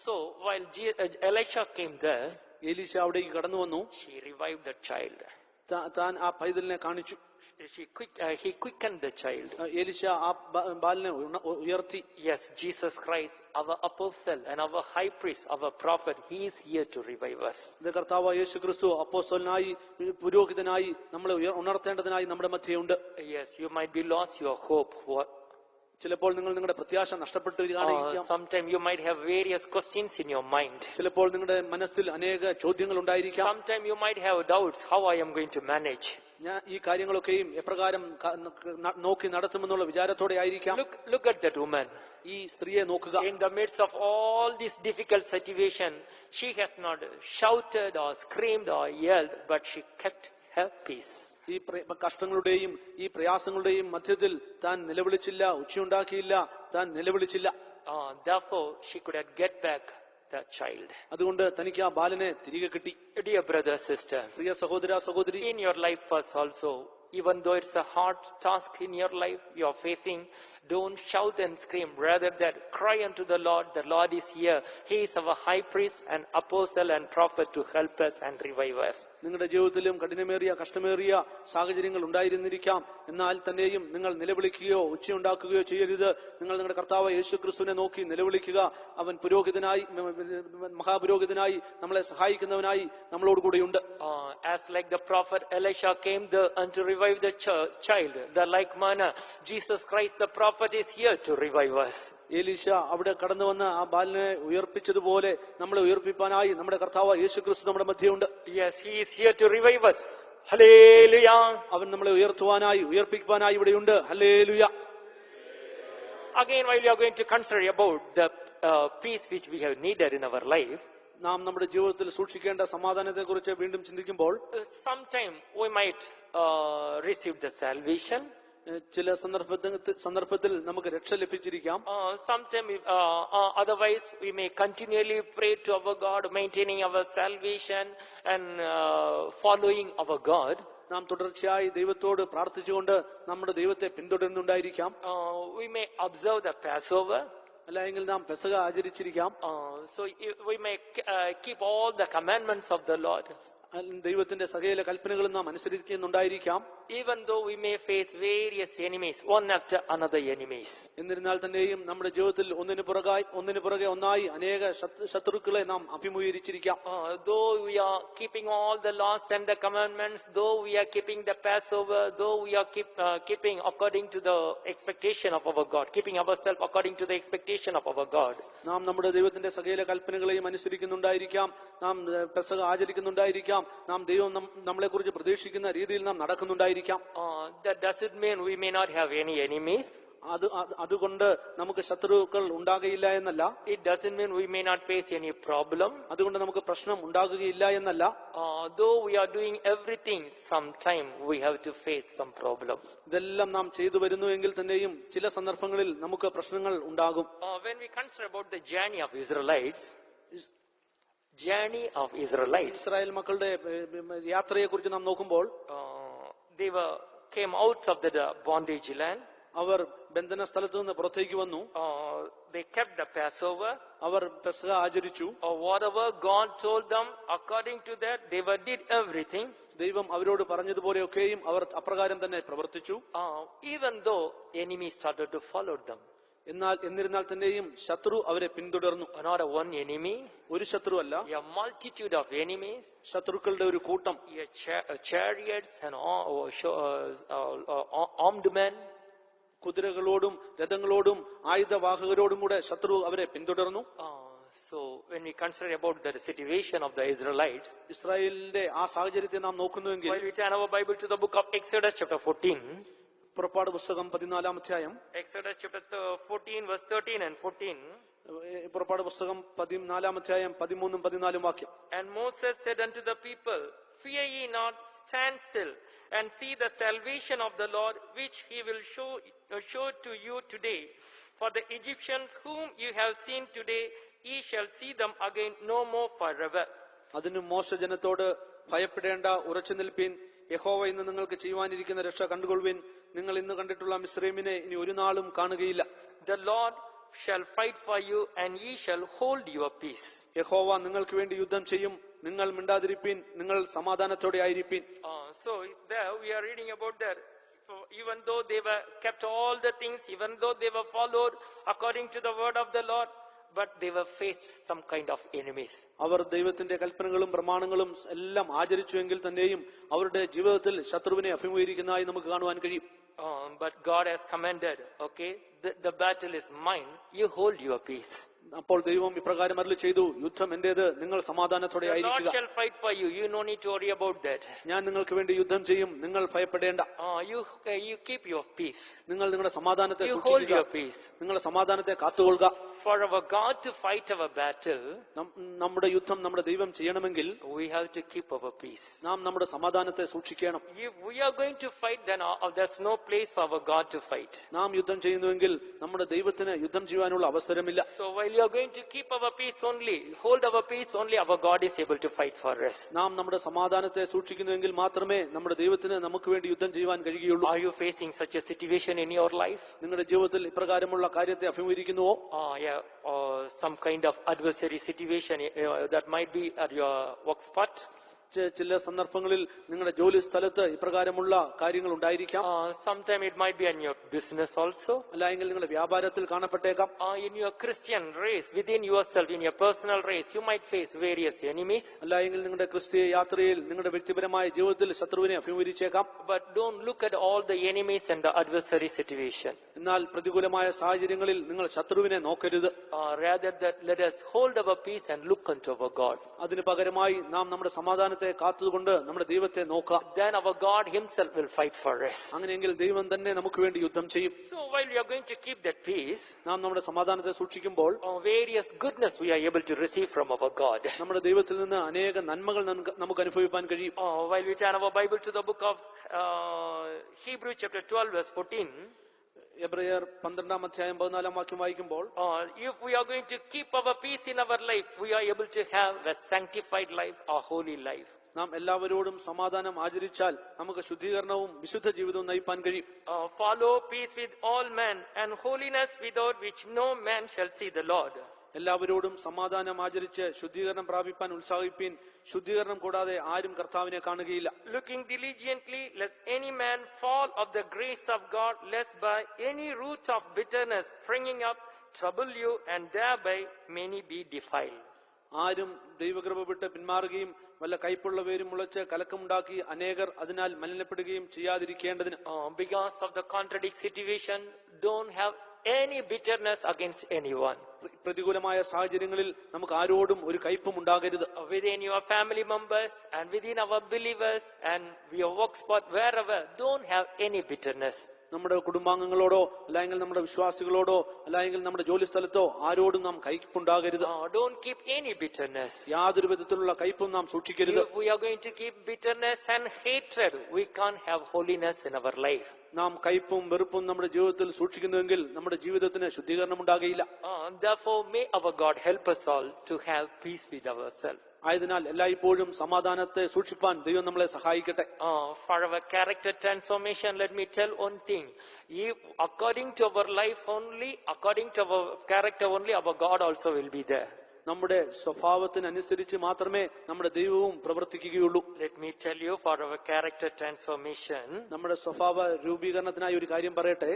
So while Elisha came there, എലീശ അവിടേക്ക് കടന്നു വന്നു. she revived the child. താൻ ആ പൈതലിനെ കാണിച്ചു. He quickened the child. എലീശ ആ ബാലനെ ഉയർത്തി. Yes, Jesus Christ, our apostle and our high priest, our prophet, he is here to revive us. കർത്താവ് യേശു ക്രിസ്തു അപ്പോസ്തലനായി പുരോഹിതനായി നമ്മളെ ഉണർത്തേണ്ടതിനായി നമ്മുടെ മധ്യേ ഉണ്ട്. Yes, you might be lost your hope. ചിലപ്പോൾ നിങ്ങൾ നിങ്ങളുടെ പ്രത്യാശ നഷ്ടപ്പെട്ടു കാണുകയും Sometime you might have various questions in your mind. ചിലപ്പോൾ നിങ്ങളുടെ മനസ്സിൽ അനേക ചോദ്യങ്ങൾ ഉണ്ടായിരിക്കാം. Sometime you might have doubts how I am going to manage. ഞാൻ ഈ കാര്യങ്ങളൊക്കെയും എപ്രകാരം നോക്കി നടത്തുമെന്നുള്ള വിചാരത്തോടെ ആയിരിക്കാം. Look at that woman. ഈ സ്ത്രീയെ നോക്കുക. In the midst of all this difficult situation, she has not shouted or screamed or yelled, but she kept her peace. ഈ കഷ്ടങ്ങളുടെയും ഈ പ്രയാസങ്ങളുടെയും മധ്യത്തിൽ താൻ നിലവിളിച്ചില്ല, ഉച്ചയുണ്ടാക്കിയില്ല, താൻ നിലവിളിച്ചില്ല. Therefore, she could have get back the child. അതുകൊണ്ട് തനിക്ക് ആ ബാലനെ തിരികെ കിട്ടി. Dear brother, sister, പ്രിയ സഹോദര സഹോദരി, in your life first also, even though it's a hard task in your life you are facing, don't shout and scream. Rather that cry unto the Lord. The Lord is here. He is our high priest and apostle and prophet to help us and revive us. നിങ്ങളുടെ ജീവിതത്തിലും കഠിനമേറിയ കഷ്ടമേറിയ സാഹചര്യങ്ങൾ ഉണ്ടായിരുന്നിരിക്കാം. എന്നാൽ തന്നെയും നിങ്ങൾ നിലവിളിക്കുകയോ ഉച്ചയുണ്ടാക്കുകയോ ചെയ്യരുത്. നിങ്ങൾ നിങ്ങളുടെ കർത്താവ് യേശുക്രിസ്തുവിനെ നോക്കി നിലവിളിക്കുക. അവൻ പുരോഹിതനായി, മഹാപുരോഹിതനായി, നമ്മളെ സഹായിക്കുന്നവനായി നമ്മളോട് കൂടെയുണ്ട്. As like the prophet Elisha came there and to revive the child, the like manner Jesus Christ the prophet is here to revive us. എലീശ അവിടെ കടന്നു വന്ന് ആ ബാലനെ ഉയർപ്പിച്ചതുപോലെ നമ്മളെ ഉയർപ്പിക്കാനായി നമ്മുടെ കർത്താവ് യേശുക്രിസ്തു നമ്മുടെ മധ്യയുണ്ട്. Yes, he is here to revive us. Hallelujah. അവൻ നമ്മളെ ഉയർത്തുവാനായി ഉയർപ്പിക്കാനായി ഇവിടെയുണ്ട്. Hallelujah. Again, while we are going to consider about the peace which we have needed in our life, നാം നമ്മുടെ ജീവിതത്തിൽ സൂക്ഷിക്കേണ്ട സമാധാനത്തെ കുറിച്ച് വീണ്ടും ചിന്തിക്കുമ്പോൾ sometime we might receive the salvation. ചില സന്ദർഭത്തിൽ നമുക്ക് രക്ഷ ലഭിച്ചിരിക്കാം. Sometime otherwise we may continually pray to our God, maintaining our salvation and following our God. നാം തുടർച്ചയായി ദൈവത്തോട് പ്രാർത്ഥിച്ചുകൊണ്ട് നമ്മുടെ ദൈവത്തെ പിന്തുടരുന്നുണ്ടായിരിക്കാം. We may observe the Passover. അല്ലെങ്കിൽ നാം പെസഹ ആചരിച്ചിരിക്കാം. So we may keep all the commandments of the Lord. ദൈവത്തിന്റെ സകല കൽപ്പനകളും നാം അനുസരിക്കുന്നുണ്ടായിരിക്കാം. Even though we may face various enemies, one after another enemies. എന്നിരുന്നാൽ തന്നെയും നമ്മുടെ ജീവിതത്തിൽ ഒന്നിനു പുറകെ ഒന്നായി അനേക ശത്രുക്കളെ നാം അഭിമുഖീകരിച്ചിരിക്കാം. Though we are keeping all the laws and the commandments, though we are keeping the Passover, though we are keeping according to the expectation of our God, keeping ourselves according to the expectation of our God. നാം നമ്മുടെ ദൈവത്തിന്റെ സകല കൽപ്പനകളെയും അനുസരിക്കുന്നുണ്ടായിരിക്കാം. നാം പെസഹ ആചരിക്കുന്നുണ്ടായിരിക്കാം. നാം ദൈവം നമ്മളെ കുറിച്ച് പ്രതീക്ഷിക്കുന്ന രീതിയിൽ നാം നടക്കുന്നുണ്ടായിരിക്കാം. That doesn't mean we may not have any enemies. അതുകൊണ്ട് നമുക്ക് ശത്രുക്കൾ ഉണ്ടാകുകയില്ല എന്നല്ല. It doesn't mean we may not face any problem. അതുകൊണ്ട് നമുക്ക് പ്രശ്നം ഉണ്ടാകുകയില്ല എന്നല്ല. Though we are doing everything, sometime we have to face some problem. ഇതെല്ലാം നാം ചെയ്തു വരുന്നു എങ്കിൽ തന്നെയും ചില സന്ദർഭങ്ങളിൽ നമുക്ക് പ്രശ്നങ്ങൾ ഉണ്ടാകും. When we consider about the journey of Israelites, Israel മക്കളുടെ യാത്രയെ കുറിച്ച് നാം നോക്കുമ്പോൾ they came out of the bondage land. അവർ ബന്ധന സ്ഥലത്ത് നിന്ന് പുറത്തേക്ക് വന്നു. They kept the Passover. അവർ പെസഹ ആചരിച്ചു. Whatever God told them, according to that, they did everything. ദൈവം അവരോട് പറഞ്ഞതുപോലെയൊക്കെയും അവർ അപ്രകാരം തന്നെ പ്രവർത്തിച്ചു. Even though enemies started to follow them. എന്നിരുന്നാൽ തന്നെയും ശത്രു അവരെ പിന്തുടർന്നു. Not one enemy. ഒരു ശത്രു അല്ല. A multitude of enemies. ശത്രുക്കളുടെ ഒരു കൂട്ടം. Chariots and armed men. കുതിരകളോടും രഥങ്ങളോടും ആയുധവാഹകരോടും കൂടെ ശത്രു അവരെ പിന്തുടർന്നു. So when we consider about the situation of the Israelites, ഇസ്രായേലിന്റെ ആ സാഹചര്യത്തെ നാം നോക്കുന്നുവെങ്കിൽ, while we turn our Bible to the book of Exodus chapter 14, പുറപ്പാട് പുസ്തകം 14-ാം അധ്യായം, Exodus chapter 14 verse 13 and 14, പുറപ്പാട് പുസ്തകം 14-ാം അധ്യായം 13-14 വാക്യം. And Moses said unto the people, Fear ye not, stand still and see the salvation of the Lord, which he will show to you today. For the Egyptians whom you have seen today, ye shall see them again no more forever. അതിന് മോശ ജനത്തോട്, ഭയപ്പെടേണ്ട, ഉറച്ചു നിൽപ്പീൻ. യഹോവ ഇന്ന് നിങ്ങൾക്ക് ചെയ്യുവാനിരിക്കുന്ന രക്ഷ കണ്ടുകൊള്ളുവിൻ. നിങ്ങൾ ഇന്ന് കണ്ടിട്ടുള്ള മിസ്രയീമിനെ ഇനി ഒരു നാളും കാണുകയില്ല. The Lord shall fight for you and ye shall hold your peace. യഹോവ നിങ്ങൾക്ക് വേണ്ടി യുദ്ധം ചെയ്യും. നിങ്ങൾ മിണ്ടാതിരിപ്പീൻ. നിങ്ങൾ സമാധാനത്തോടെ ആയിരിപ്പീൻ. So there we are reading about that. So even though they were kept all the things, even though they were followed according to the word of the Lord, but they were faced some kind of enemies. അവർ ദൈവത്തിന്റെ കൽപ്പനകളും പ്രമാണങ്ങളും എല്ലാം ആചരിച്ചുവെങ്കിൽ തന്നെയും അവരുടെ ജീവിതത്തിൽ ശത്രുവിനെ അഭിമുഖീകരിക്കുന്നതായി നമുക്ക് കാണുവാൻ കഴിയും. But God has commanded, okay, the battle is mine, you hold your peace. അപ്പോൾ ദൈവം ഇപ്രകാരം അരുളി ചെയ്തു, യുദ്ധം എന്റേത്, നിങ്ങൾ സമാധാനത്തോടെ The Lord ആയിരിക്കുക. shall fight for you, you no need to worry about that. ഞാൻ നിങ്ങൾക്ക് വേണ്ടി യുദ്ധം ചെയ്യും, നിങ്ങൾ ഭയപ്പെടേണ്ട. You keep your peace. നിങ്ങൾ നിങ്ങളുടെ സമാധാനത്തെ You hold സൂക്ഷിക്കുക, your peace. നിങ്ങളുടെ സമാധാനത്തെ കാത്തുകൊള്ളുക. For our God to fight our battle, നമ്മുടെ യുദ്ധം നമ്മുടെ ദൈവം ചെയ്യണമെങ്കിൽ we have to keep our peace. നാം നമ്മുടെ സമാധാനത്തെ സൂക്ഷിക്കണം. If we are going to fight, then there's no place for our God to fight. നാം യുദ്ധം ചെയ്യുന്നുവെങ്കിൽ നമ്മുടെ ദൈവത്തിന് യുദ്ധം ചെയ്യാനുള്ള അവസരമില്ല. So while you are going to keep our peace only, hold our peace only, our God is able to fight for us. നാം നമ്മുടെ സമാധാനത്തെ സൂക്ഷിക്കുന്നുവെങ്കിൽ മാത്രമേ നമ്മുടെ ദൈവത്തിന് നമുക്ക് വേണ്ടി യുദ്ധം ചെയ്യുവാൻ കഴിയുകയുള്ളൂ. Are you facing such a situation in your life? നിങ്ങളുടെ ജീവിതത്തിൽ ഇപ്രകാരമുള്ള കാര്യത്തെ അഭിമുഖീകരിക്കുന്നുവോ? Some kind of adversary situation that might be at your work spot. ചില സന്ദർഭങ്ങളിൽ നിങ്ങളുടെ ജോലി സ്ഥലത്ത് ഇപ്രകാരമുള്ള കാര്യങ്ങൾ ഉണ്ടായിരിക്കാം. Sometime it might be in your business also. അല്ലെങ്കിൽ നിങ്ങളുടെ വ്യാപാരത്തിൽ കാണപ്പെട്ടേക്കാം. In your Christian race, within yourself, in your personal race, you might face various enemies. അല്ലെങ്കിൽ നിങ്ങളുടെ ക്രിസ്തീയ യാത്രയിൽ നിങ്ങളുടെ വ്യക്തിപരമായ ജീവിതത്തിൽ ശത്രുവിനെ അഭിമുഖീകരിച്ചേക്കാം. But don't look at all the enemies and the adversary situation. എന്നാൽ പ്രതികൂലമായ സാഹചര്യങ്ങളിൽ നിങ്ങൾ ശത്രുവിനെ നോക്കരുത്. Rather that let us hold our peace and look unto our God. അതിന് പകരമായി നാം നമ്മുടെ സമാധാനത്തെ കാത്തുകൊണ്ട് നമ്മുടെ ദൈവത്തെ നോക്കാം. Then our God himself will fight for us. അങ്ങനെയെങ്കിൽ ദൈവം തന്നെ നമുക്ക് വേണ്ടി യുദ്ധം ചെയ്യും. So while we are going to keep that peace, നാം നമ്മുടെ സമാധാനത്തെ സൂക്ഷിക്കുമ്പോൾ various goodness we are able to receive from our God. നമ്മുടെ ദൈവത്തിൽ നിന്ന് അനേക നന്മകൾ നമുക്ക് അനുഭവിക്കാൻ കഴിയും. While we turn our Bible to the book of Hebrews chapter 12 verse 14, എബ്രയർ 12-ാം അധ്യായം 14-ാം വാക്യം വായിക്കുമ്പോൾ, if we are going to keep our peace in our life, we are able to have a sanctified life, a holy life. നാം എല്ലാവരോടും സമാധാനം ആചരിച്ചാൽ നമുക്ക് ശുദ്ധീകരണവും വിശുദ്ധ ജീവിതവും നയിപ്പാൻ കഴിയും. Follow peace with all men and holiness without which no man shall see the Lord. എല്ലാവരോടും സമാധാനം ആചരിച്ച് ശുദ്ധീകരണം പ്രാപിപ്പാൻ ഉത്സാഹിപ്പീൻ. ശുദ്ധീകരണം കൂടാതെ ആരും കർത്താവിനെ കാണുകയില്ല. Looking diligently lest any man fall of the grace of God, lest by any root of bitterness springing up trouble you, and thereby many be defiled. ആരും ദൈവകൃപ വിട്ട് പിന്മാറുകയും വല്ല കൈപ്പുള്ള വേരും മുളച്ച് കലക്കമുണ്ടാക്കി അനേകർ അതിനാൽ മലിനപ്പെടുകയും ചെയ്യാതിരിക്കേണ്ടതിന്. Because of the contradict situation, don't have any bitterness against anyone. പ്രതികൂലമായ സാഹചര്യങ്ങളിൽ നമുക്ക് ആരോടും ഒരു കയ്പും ഉണ്ടാകരുത്. Within your family members and within our believers and your work spot, wherever, don't have any bitterness. നമ്മുടെ കുടുംബാംഗങ്ങളോടോ അല്ലെങ്കിൽ നമ്മുടെ വിശ്വാസികളോടോ അല്ലെങ്കിൽ നമ്മുടെ ജോലി സ്ഥലത്തോ ആരോടും നാം കയ്പുണ്ടാകരുത്. Don't keep any bitterness. യാതൊരു വിധത്തിലുള്ള കയ്പും നാം സൂക്ഷിക്കരുത്. If we are going to keep bitterness and hatred, we can't have holiness in our life. നാം കയ്പും വെറുപ്പും നമ്മുടെ ജീവിതത്തിൽ സൂക്ഷിക്കുന്നുവെങ്കിൽ നമ്മുടെ ജീവിതത്തിന് ശുദ്ധീകരണം ഉണ്ടാകുകയില്ല. Therefore, may our God help us all to have peace with ourselves. ആയതിനാൽ എല്ലായ്പ്പോഴും സമാധാനത്തെ സൂക്ഷിപ്പാൻ ദൈവം നമ്മളെ സഹായിക്കട്ടെ. For our character transformation, let me tell one thing. If according to our life only, according to our character only, our God also will be there. നമ്മുടെ സ്വഭാവത്തിനനുസരിച്ച് മാത്രമേ നമ്മുടെ ദൈവവും പ്രവർത്തിക്കുകയുള്ളൂ. Let me tell you, for our character transformation, നമ്മുടെ സ്വഭാവ രൂപീകരണത്തിനായി ഒരു കാര്യം പറയട്ടെ.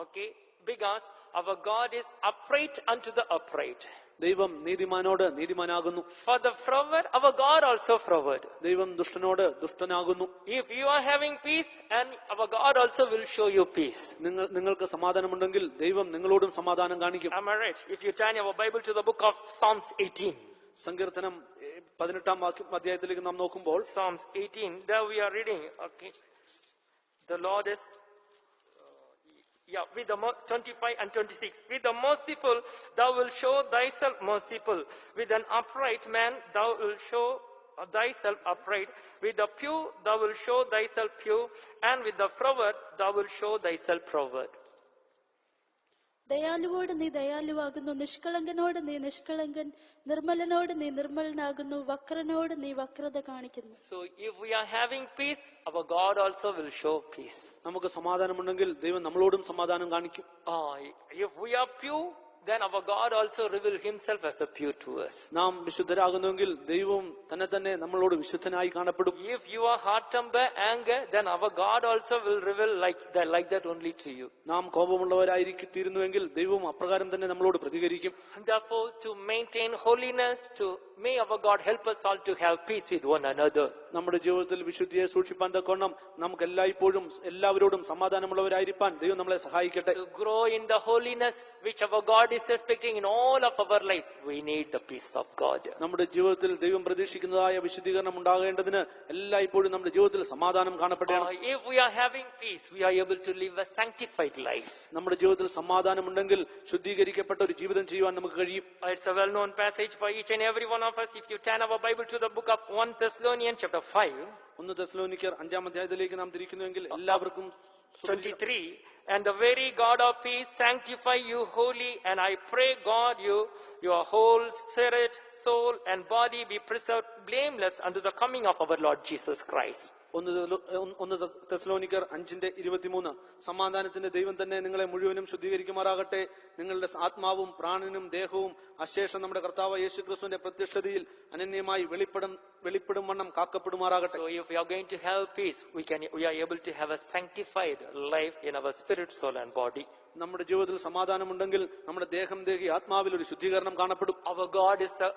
Okay, because our God is upright unto the upright. ദൈവം നീതിമാനോട് നീതിമാനാകുന്നു. For the froward, our God also froward. ദൈവം ദുഷ്ടനോട് ദുഷ്ടനാകുന്നു. If you are having peace, and our God also will show you peace. നിങ്ങൾക്ക് സമാധാനമുണ്ടെങ്കിൽ ദൈവം നിങ്ങളോടും സമാധാനം കാണിക്കും. Am I right? If you turn your Bible to the book of Psalms 18. സങ്കീർത്തനം 18-ാം അധ്യായത്തിലേക്ക് നാം നോക്കുമ്പോൾ, Psalms 18, there we are reading, okay. The Lord is with the 25 and 26. With the merciful, thou wilt show thyself merciful. With an upright man, thou wilt show thyself upright. With the pure, thou wilt show thyself pure. And with the froward, thou wilt show thyself froward. ദയാലുവോട് നീ ദയാലുവാകുന്നു, നിഷ്കളങ്കനോട് നീ നിഷ്കളങ്കൻ, നിർമ്മലനോട് നീ നിർമ്മലനാകുന്നു, വക്രനോട് നീ വക്രത കാണിക്കുന്നു. So if we are having peace, our God also will show peace. നമുക്ക് സമാധാനമുണ്ടെങ്കിൽ ദൈവം നമ്മളോടും സമാധാനം കാണിക്കും. If we are pure, then our God also reveals himself as a pure to us. നാം വിശുദ്ധരാകുന്നുവെങ്കിൽ ദൈവവും തന്നെ തന്നെ നമ്മളോട് വിശുദ്ധനായി കാണപ്പെടും. If you are hot temper, anger, then our God also will reveal like that only to you. നാം കോപമുള്ളവരായിരിക്കും തീരുന്നുവെങ്കിൽ ദൈവവും അപ്രകാരം തന്നെ നമ്മളോട് പ്രതികരിക്കും. Therefore, to maintain holiness, may our God help us all to have peace with one another. നമ്മുടെ ജീവിതത്തിൽ വിശുദ്ധിയെ സൂക്ഷിപ്പാൻ തക്കവണ്ണം നമുക്ക് എല്ലായ്പ്പോഴും എല്ലാവരോടും സമാധാനമുള്ളവരായിരിക്കാൻ ദൈവം നമ്മളെ സഹായിക്കട്ടെ. To grow in the holiness which our God is expecting in all of our lives, we need the peace of God. നമ്മുടെ ജീവിതത്തിൽ ദൈവം പ്രതീക്ഷിക്കുന്നതായ വിശുദ്ധീകരണം ഉണ്ടാകേണ്ടതിന് എല്ലായ്പ്പോഴും നമ്മുടെ ജീവിതത്തിൽ സമാധാനം കാണപ്പെടണം. If we are having peace, we are able to live a sanctified life. നമ്മുടെ ജീവിതത്തിൽ സമാധാനം ഉണ്ടെങ്കിൽ ശുദ്ധീകരിക്കപ്പെട്ട ഒരു ജീവിതം ചെയ്യുവാൻ നമുക്ക് കഴിയും. It's a well-known passage for each and every one of us. If you turn our Bible to the book of 1 Thessalonians chapter 5, 1 തെസ്സലോനിക്കർ 5-ാം അധ്യായത്തിലേക്ക് നാം തിരിക്കുന്നുവെങ്കിൽ എല്ലാവർക്കും 23, and the very God of peace sanctify you wholly, and I pray God your whole spirit, soul, and body be preserved blameless unto the coming of our Lord Jesus Christ. 1 തെസ്സലോനിക്കർ 5:23 സമാധാനത്തിന്റെ ദൈവം തന്നെ നിങ്ങളെ മുഴുവനും ശുദ്ധീകരിക്കുമാറാകട്ടെ. നിങ്ങളുടെ ആത്മാവും പ്രാണനും ദേഹവും അശേഷം നമ്മുടെ കർത്താവ് യേശുക്രിസ്തുവിന്റെ പ്രത്യക്ഷതയിൽ അനന്യമായി വെളിപ്പെടും വണ്ണം കാക്കപ്പെടുമാറാകട്ടെ. So if we are going to have peace, we are able to have a sanctified life in our spirit, soul, and body. നമ്മുടെ ജീവിതത്തിൽ സമാധാനമുണ്ടെങ്കിൽ നമ്മുടെ ദേഹം ദേഹി ആത്മാവിൽ ഒരു ശുദ്ധീകരണം കാണപ്പെടും. Our God is a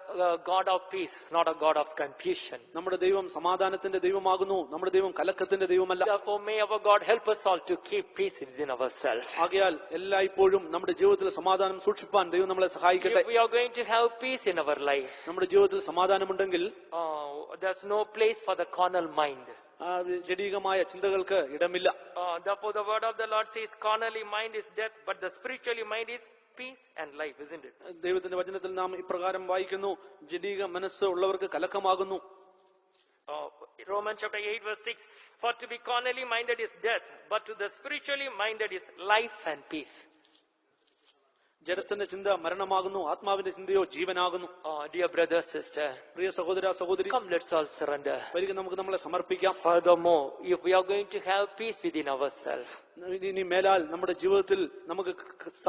God of peace, not a God of confusion. നമ്മുടെ ദൈവം സമാധാനത്തിന്റെ ദൈവമാകുന്നു, നമ്മുടെ ദൈവം കലക്കത്തിന്റെ ദൈവമല്ല. Therefore, may our God help us all to keep peace within ourselves. ആകയാൽ എല്ലായ്പ്പോഴും നമ്മുടെ ജീവിതത്തിൽ സമാധാനം സൂക്ഷിപ്പാൻ ദൈവം നമ്മളെ സഹായിക്കട്ടെ. If we are going to have peace in our life, നമ്മുടെ ജീവിതത്തിൽ സമാധാനമുണ്ടെങ്കിൽ there's no place for the carnal mind. ജഡീകമായ ചിന്തകൾക്ക് ഇടമില്ല. Therefore, the word of the Lord says, carnally mind is death, but the spiritually mind is peace and life, isn't it? ദൈവത്തിന്റെ വചനത്തിൽ നാം ഇപ്രകാരം വായിക്കുന്നു, ജഡീക മനസ്സ് ഉള്ളവർക്ക് കലക്കമാകുന്നു. Romans chapter 8 verse 6, for to be carnally minded is death, but to the spiritually minded is life and peace. ജഡത്തിന്റെ ചിന്ത മരണമാകുന്നു, ആത്മാവിന്റെ ചിന്തയോ ജീവനാകുന്നു. Dear brother, sister, പ്രിയ സഹോദര സഹോദരി, come, let's all surrender. വരിക, നമുക്ക് നമ്മളെ സമർപ്പിക്കാം. Furthermore, if we are going to have peace within ourselves, ഇനി മേലാൽ നമ്മുടെ ജീവിതത്തിൽ നമുക്ക്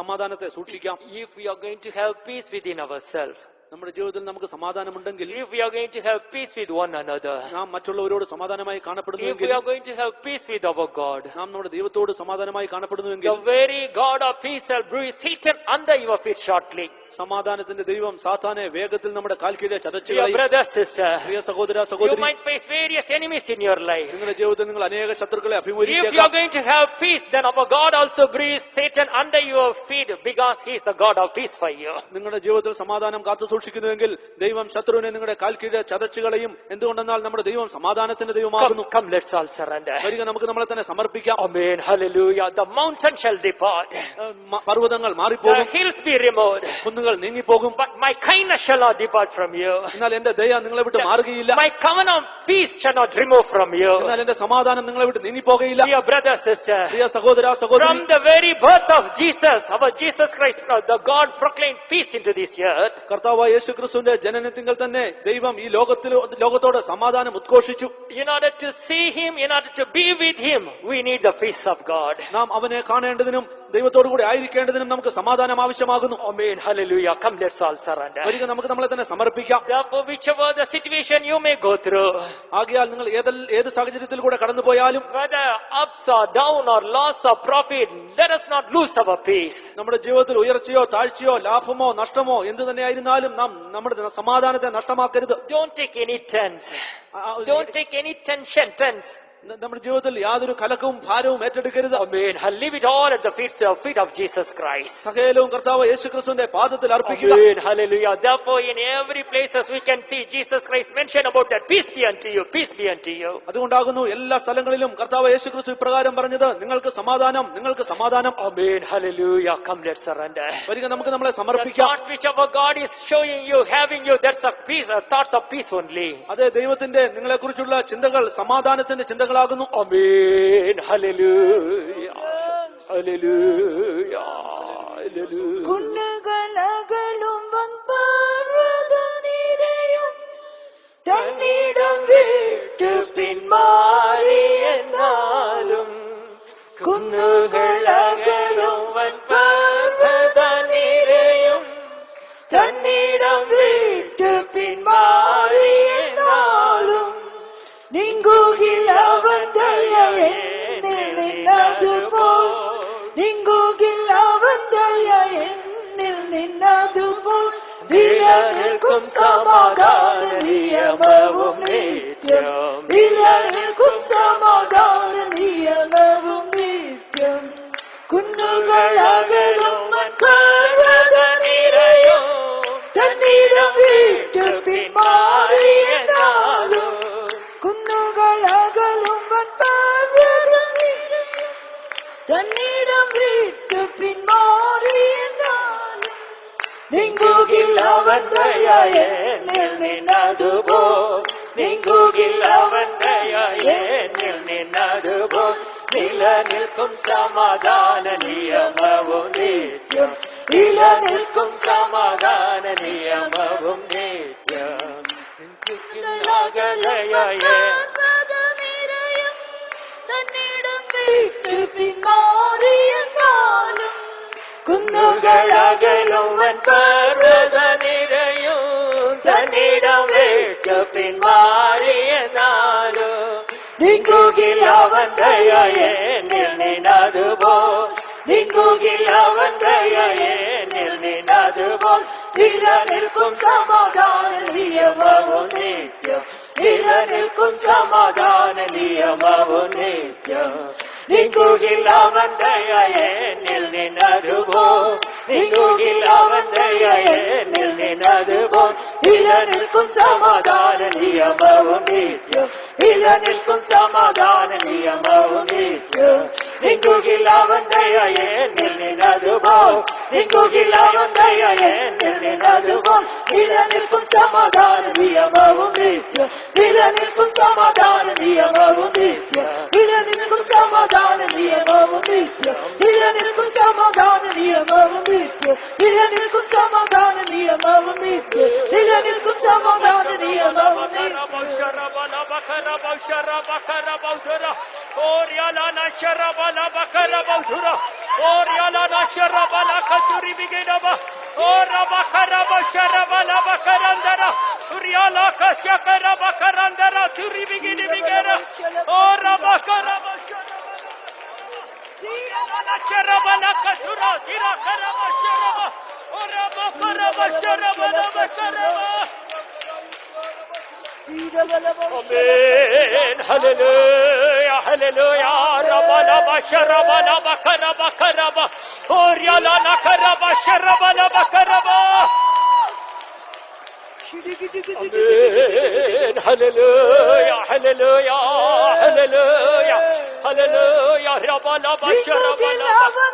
സമാധാനത്തെ സൂക്ഷിക്കാം. if we are going to have peace within ourselves, നമ്മുടെ ജീവിതത്തിൽ നമുക്ക് സമാധാനമുണ്ടെങ്കിൽ, if we are going to have peace with one another, നാം മറ്റുള്ളവരോട് സമാധാനമായി if കാണപ്പെടുന്നുവെങ്കിൽ, we are going to have peace with our God, നാം നമ്മുടെ ദൈവത്തോട് സമാധാനമായി കാണപ്പെടുന്നുവെങ്കിൽ, the very God of peace shall bruise Satan under your feet shortly. സമാധാനത്തിന്റെ ദൈവം സാത്താനെ വേഗത്തിൽ നമ്മുടെ കാൽ കീഴെ ചതച്ചു Dear കളയും. brother, sister, പ്രിയ സഹോദര you സഹോദരി, might face various enemies in your life. നിങ്ങളുടെ ജീവിതത്തിൽ നിങ്ങൾ അനേക ശത്രുക്കളെ If you are അഭിമുഖീകരിച്ചേക്കാം. going to have peace, then our God also bruise Satan under your feet, because he is the God of peace for you. നിങ്ങളുടെ ജീവിതത്തിൽ സമാധാനം കാത്തു സൂക്ഷിക്കുന്നുവെങ്കിൽ ദൈവം ശത്രുവിനെ നിങ്ങളുടെ കാൽ കീഴെ ചതച്ചു കളയും. എന്തുകൊണ്ടെന്നാൽ നമ്മുടെ ദൈവം സമാധാനത്തിന്റെ ദൈവമാകുന്നു. Come, let's all surrender. വരിക, നമുക്ക് നമ്മളെ തന്നെ സമർപ്പിക്കാം. Amen, hallelujah. The mountain shall depart, പർവ്വതങ്ങൾ the മാറിപ്പോകും, hills be removed, കുന്നുകൾ നീങ്ങിപ്പോകും, but my kindness shall not depart from you. എന്നാൽ എന്റെ ദയ നിങ്ങളെ വിട്ട് മാറുകയില്ല. My covenant of peace shall not remove from you. എന്നാൽ എന്റെ സമാധാനം നിങ്ങളെ വിട്ട് നീങ്ങിപ്പോകയില്ല. Dear brother, sister, പ്രിയ സഹോദര സഹോദരി, from the very birth of Jesus, our Jesus Christ, the God proclaimed peace into this earth. കർത്താവായ യേശുക്രിസ്തുവിന്റെ ജനനത്തിങ്കൽ തന്നെ ദൈവം ഈ ലോകത്തോട് സമാധാനം ഉദ്ഘോഷിച്ചു. In order to see him, in order to be with him, we need the peace of God. നാം അവനെ കാണേണ്ടതിനും ദൈവത്തോടു കൂടി ആയിരിക്കേണ്ടതിനും നമുക്ക് സമാധാനം ആവശ്യമാകുന്നു. Amen, hallelujah. Come, let's all surrender. വരിക, നമുക്ക് നമ്മളെ തന്നെ സമർപ്പിക്കാം. Therefore, whichever the situation you may go through, ആകയാൽ നിങ്ങൾ ഏത് സാഹചര്യത്തിൽ കൂടെ കടന്നുപോയാലും, whether ups or down or loss or profit, let us not lose our peace. നമ്മുടെ ജീവിതത്തിൽ ഉയർച്ചയോ താഴ്ചയോ ലാഭമോ നഷ്ടമോ എന്ത് തന്നെയായിരുന്നാലും നാം നമ്മുടെ സമാധാനത്തെ നഷ്ടമാക്കരുത്. Don't take any tense. Don't take any tense. നമ്മുടെ ജീവിതത്തിൽ യാതൊരു കലക്കവും ഭാരവും ഏറ്റെടുക്കരുത്. Amen. Leave it all at the feet of Jesus Christ. സകലവും കർത്താവ് യേശുക്രിസ്തുവിന്റെ പാദത്തിൽ അർപ്പിക്കുക. Amen. Hallelujah. Therefore, in every place as we can see Jesus Christ mention about that, peace be unto you, peace be unto you. അതുകൊണ്ടാകുന്നു എല്ലാ സ്ഥലങ്ങളിലും കർത്താവ് യേശുക്രിസ്തു ഇപ്രകാരം പറഞ്ഞത്, നിങ്ങൾക്ക് സമാധാനം, നിങ്ങൾക്ക് സമാധാനം. Amen. Hallelujah. Come, let's surrender. വരിക, നമുക്ക് നമ്മളെ The സമർപ്പിക്കാം. thoughts which our God is showing you, having you, that's a peace, thoughts of peace only. അതെ, ദൈവത്തിന്റെ നിങ്ങളെ കുറിച്ചുള്ള ചിന്തകൾ സമാധാനത്തിന്റെ ചിന്തകളാകുന്നു. Amen. Hallelujah. Hallelujah. Hallelujah. കുന്നുകളകലും വൻപർവ്വതനിരയും തന്നിടം വിട്ട് പിന്മാറി എന്നാലും കുന്നുകളകലും വൻപർവ്വതനിരയും തന്നിടം വിട്ട് പിന്മാറിയെന്നാലും നീങ്ങുകിൽ അവൻ ദയ എന്നിൽ നിന്നതുപോൽ നീങ്ങുകിൽ അവൻ ദയ എന്നിൽ നിന്നതുപോൽ നിലനിൽക്കും സമാധാന നിയമവും നിത്യം നിലനിൽക്കും സമാധാന നിയമവും നിത്യം കുന്നുകളകലും പർവ്വത നിരയും തന്നിടം വിട്ട് പിന്മാറിയെന്നാലും കുന്നുകളകലും പർവ്വത നിരയും തന്നിടം വിട്ട് പിന്മാറിയെന്നാലും നീങ്ങുകിൽ അവൻ ദയ എന്നിൽ നിന്നതുപോൽ നീങ്ങുകിൽ അവൻ ദയ എന്നിൽ നിന്നതുപോൽ നിലനിൽക്കും സമാധാന നിയമവും നിത്യം നിലനിൽക്കും സമാധാന നിയമവും നിത്യം തന്നിടം വിട്ട് പിന്മാറിയെന്നാലും കുന്നുകളകലും പർവ്വത നിരയും തന്നിടം വിട്ട് പിന്മാറിയെന്നാലും നീങ്ങുകിൽ അവൻ ദയ എന്നിൽ നിന്നതുപോൽ നീങ്ങുകിൽ അവൻ ദയ എന്നിൽ നിന്നതുപോൽ നിലനിൽക്കും സമാധാന നിയമവും നിത്യം നിലനിൽക്കും സമാധാന നിയമവും നിത്യം നീങ്ങുകിൽ അവൻ ദയ എന്നിൽ നിന്നതുപോൽ നീങ്ങുകിൽ അവൻ ദയ എന്നിൽ നിന്നതുപോൽ നിലനിൽക്കും സമാധാന നിയമവും നിത്യം നിലനിൽക്കും സമാധാന നിയമവും നിത്യം നീങ്ങുകിൽ അവൻ ദയ എന്നിൽ നിന്നതുപോൽ നീങ്ങുകിൽ അവൻ ദയ എന്നിൽ നിന്നതുപോൽ നിലനിൽക്കും സമാധാന നിയമവും നിത്യം നിലനിൽക്കും സമാധാന നിയമവും നിത്യം നിലനിൽക്കും സമാധാന നിയമവും നിത്യം നിലനിൽക്കും സമാധാന നിയമവും നിത്യം നിലനിൽക്കും സമാധാന നിയമവും നിത്യം നിലനിൽക്കും സമാധാന നിയമവും Amen. Hallelujah. Hallelujah. Rabalaba sharabalaba karaba karaba. Oryalana karaba sharabalaba karaba. Amen. Hallelujah. Hallelujah. Hallelujah. Hallelujah. Rabalaba sharabalaba.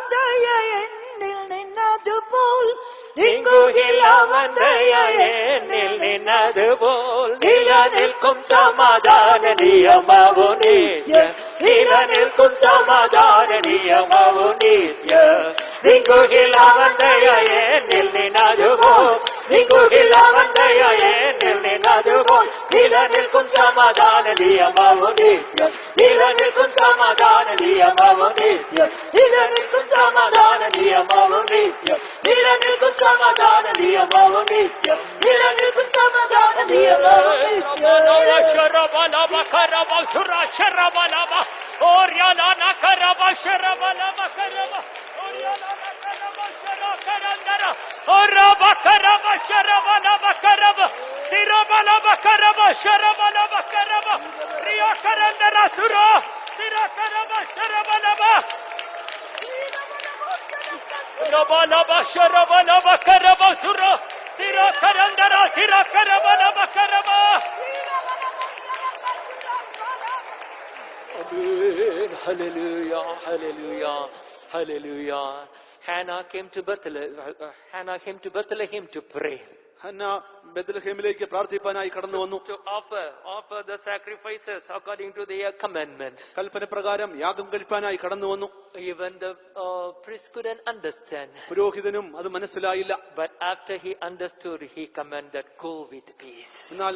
നീങ്ങുകിൽ അവൻ ദയ എന്നിൽ നിന്നതുപോൽ നിലനിൽക്കും സമാധാന നിയമവും നിത്യം നിലനിൽക്കും സമാധാന നിയമവും നിത്യം നീങ്ങുകിൽ അവൻ ദയ എന്നിൽ നിന്നതുപോൽ നീങ്ങുകിൽ അവൻ ദയ എന്നിൽ നിന്നതുപോൽ നിലനിൽക്കും സമാധാന നിയമവും നിത്യം നിലനിൽക്കും സമാധാന നിയമവും നിത്യം നിലനിൽക്കും സമാധാന നിയമവും നിത്യം നിലനിൽക്കും സമാധാന നിയമവും നിത്യം നിലനിൽക്കും സമാധാന നിയമവും Rabalaba sharabalaba karaba sura tira karandara tira karabalaba karaba. Amen. Hallelujah. Hallelujah. Hallelujah. Hannah came to Bethlehem to pray. Hannah ബെത്ലഹേമിലേക്ക് പ്രാർത്ഥിപ്പാനായി കടന്നു വന്നു. To offer the sacrifices according to their commandment. കൽപ്പന പ്രകാരം യാഗം കഴിപ്പാനായി കടന്നു വന്നു. Even the priest couldn't understand. പുരോഹിതനും അത് മനസ്സിലായില്ല. But after he understood, he commanded, "Go with peace." എന്നാൽ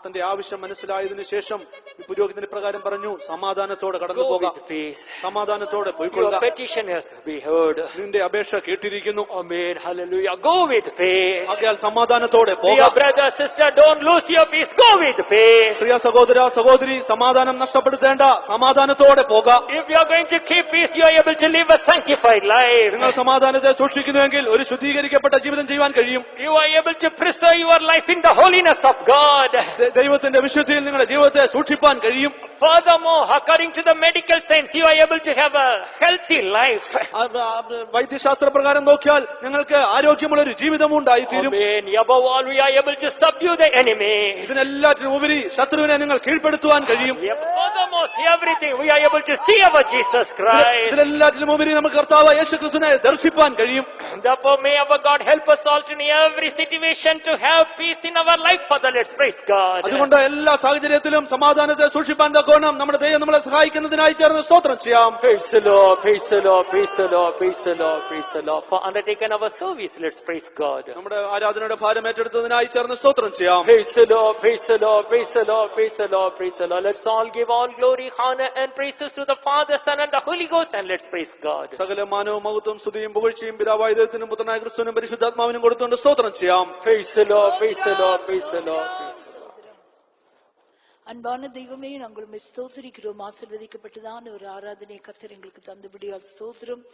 തന്റെ ആവശ്യം മനസ്സിലായതിനു ശേഷം പുരോഹിതൻ പ്രകാരം പറഞ്ഞു, സമാധാനത്തോടെ കടന്നു Go പോകാം, with peace. സമാധാനത്തോടെ Your പോയിക്കൊള്ളുക. petition has been heard. നിന്റെ അപേക്ഷ കേട്ടിരിക്കുന്നു. Amen. Hallelujah. Go with peace. ആകയാൽ സമാധാനത്തോടെ Dear പോകാം. brother, sister, don't lose your peace. Go with peace. പ്രിയ സഹോദര സഹോദരി, സമാധാനം നഷ്ടപ്പെടുത്തേണ്ട, സമാധാനത്തോടെ പോകാം. If you are going to keep peace, you are able to live a sanctified life. നിങ്ങൾ സമാധാനത്തെ സൂക്ഷിക്കുന്നുവെങ്കിൽ ഒരു ശുദ്ധീകരിക്കപ്പെട്ട ജീവിതം ചെയ്യുവാൻ കഴിയും. You are able to preserve your life in the holiness of God. ദൈവത്തിന്റെ വിശുദ്ധിയിൽ നിങ്ങളുടെ ജീവിതത്തെ സൂക്ഷിപ്പാൻ കഴിയും. Furthermore, according to the medical science, you are able to have a healthy life. വൈദ്യശാസ്ത്ര പ്രകാരം നോക്കിയാൽ നിങ്ങൾക്ക് ആരോഗ്യമുള്ള ഒരു ജീവിതം ഉണ്ടായിത്തീരും. Amen. Above all, we are able to subdue the enemy. ഇതിനെല്ലാറ്റിനും ഉപരി ശത്രുവിനെ നിങ്ങൾ കീഴ്പ്പെടുത്തുവാൻ കഴിയും. Furthermore, see everything. We are able to see our Jesus Christ. ഇതിനെല്ലാറ്റിനും ഉപരി നമുക്ക് കർത്താവ് യേശുക്രിസ്തുവിനെ ദർശിപ്പാൻ കഴിയും. Therefore, may our God help us all to in every situation to have peace in our life. Father, let's praise God. അതുകൊണ്ട് എല്ലാ സാഹചര്യത്തിലും സമാധാനത്തെ സൂക്ഷിപ്പാൻ തക്കോണം നമ്മുടെ ദൈവം നമ്മളെ സഹായിക്കുന്നതിനായി ചേർന്ന് സ്തോത്രം ചെയ്യാം. Praise the Lord, praise the Lord, praise the Lord, praise the Lord, praise the Lord. For undertaking our service, let's praise God. നമ്മുടെ ആരാധനയുടെ ഭാരം ഏറ്റെടുത്തതിനായി ചേർന്ന് സ്തോത്രം ചെയ്യാം. Praise the Lord, praise the Lord, praise the Lord, praise the Lord, praise the Lord. Let's all give all glory, honor and praises to the Father, Son and the Holy Ghost, and let's praise God. സകല മാനവും മഹത്വം സ്തുതിയും പുകഴ്ചയും പിതാവായ ദൈവത്തിനും പുത്രനായ ക്രിസ്തുവിനും പരിശുദ്ധാത്മാവിനും കൊടുത്തുകൊണ്ട് സ്തോത്രം ചെയ്യാം. Praise the Lord, praise the Lord, praise the Lord, praise the Lord. அன்பான தெய்வமே, நாங்கள் உம்மை ஸ்தோத்திரிக்கிறோம். ஆசீர்வதிக்கப்பட்டதான ஒரு ஆராதனை கர்த்தர் எங்களுக்கு தந்தபடியால் ஸ்தோத்திரம்.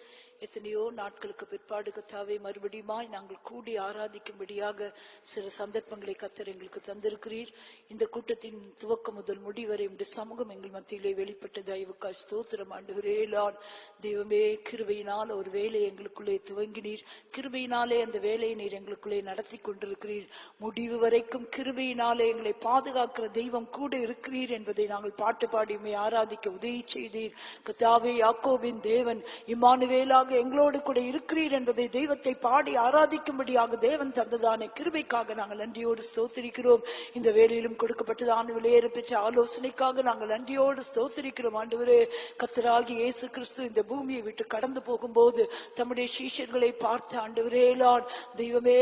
எத்தனையோ நாட்களுக்கு பிற்பாடு கர்த்தாவே மறுபடியுமாய் நாங்கள் கூடி ஆராதிக்கும்படியாக சில சந்தர்ப்பங்களை கர்த்தர் எங்களுக்கு தந்திருக்கிறீர். இந்த கூட்டத்தின் துவக்கம் முதல் முடிவரை உடைய சமூகம் எங்கள் மத்தியிலே வெளிப்பட்ட தயவுக்காய் ஸ்தோத்திரம். ஆண்டவரே லார்ட், தெய்வமே, கிருபையினால் ஒரு வேலை எங்களுக்குள்ளே துவங்கினீர். கிருபையினாலே அந்த வேலையை நீர் எங்களுக்குள்ளே நடத்தி கொண்டிருக்கிறீர். முடிவு வரைக்கும் கிருபையினாலே எங்களை பாதுகாக்கிற தெய்வம் கூட இருக்கிறீர் என்பதை நாங்கள் பாட்டு பாடி உம்மை ஆராதிக்க உதவி செய்தீர். கர்த்தாவே, யாக்கோபின் தேவன் இம்மானுவேலாக எங்களோடு கூட இருக்கிறீர் என்பதை தெய்வத்தை பாடி ஆராதிக்கும்படியாக தேவன் தந்ததான கிருபைக்காக நாங்கள் நன்றியோடு ஸ்தோத்திரிக்கிறோம். இந்த வேளையிலும் கொடுக்கப்பட்டதான விலையேற பெற்ற ஆலோசனைக்காக நாங்கள் நன்றியோடு ஸ்தோத்திரிக்கிறோம். ஆண்டவரே, கர்த்தராகிய இயேசு கிறிஸ்து இந்த பூமியை விட்டு கடந்து போகும்போது தம்முடைய சீஷர்களை பார்த்து, ஆண்டவரே லார்ட், தெய்வமே,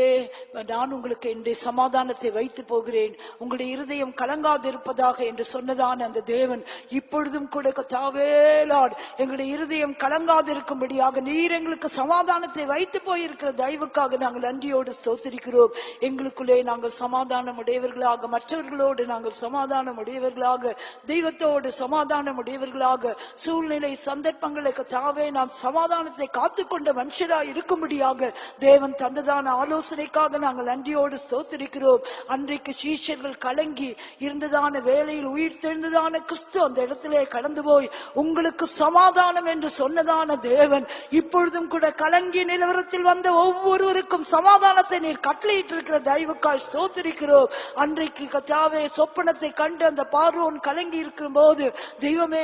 நான் உங்களுக்கு என்னுடைய சமாதானத்தை வைத்து போகிறேன், உங்களுடைய இருதயம் கலங்காதிருப்பதாக என்று சொன்னதான அந்த தேவன் இப்பொழுதும் கூட கர்த்தாவே லார்ட், எங்களுடைய இருதயம் கலங்காதிருக்கும்படியாக நீர் எங்களுக்கு சமாதானத்தை வைத்து போயிருக்கிற தயவுக்காக நாங்கள் நன்றியோடு ஸ்தோத்திரிக்கிறோம். எங்களுக்குள்ளே நாங்கள் சமாதானம் உடையவர்களாக, மற்றவர்களோடு நாங்கள் சமாதானம் உடையவர்களாக, தெய்வத்தோடு சமாதானம் உடையவர்களாக, சூழ்நிலை சந்தர்ப்பங்களை கர்த்தாவே நான் சமாதானத்தை காத்துக்கொண்ட மனுஷராய் இருக்கும்படியாக தேவன் தந்ததான ஆலோசனைக்காக நாங்கள் நன்றியோடு ஸ்தோத்திரிக்கிறோம். அன்றைக்கு சீஷர்கள் கலங்கி இருந்ததான வேளையில் உயிர் தெழுந்ததான கிறிஸ்து அந்த இடத்திலே கடந்து போய் உங்களுக்கு சமாதானம் என்று சொன்னதான தேவன் இப்பொழுதும் கூட கலங்கிய நிலவரத்தில் வந்த ஒவ்வொருவருக்கும் சமாதானத்தை நீர் கட்டளையிட்டு இருக்கிற தயவுக்காய் ஸ்தோத்திரிக்கிறோம். அன்றைக்கு கர்த்தாவே சொப்பனத்தை கண்டு அந்த பார்வோன் கலங்கி இருக்கிற போது தெய்வமே,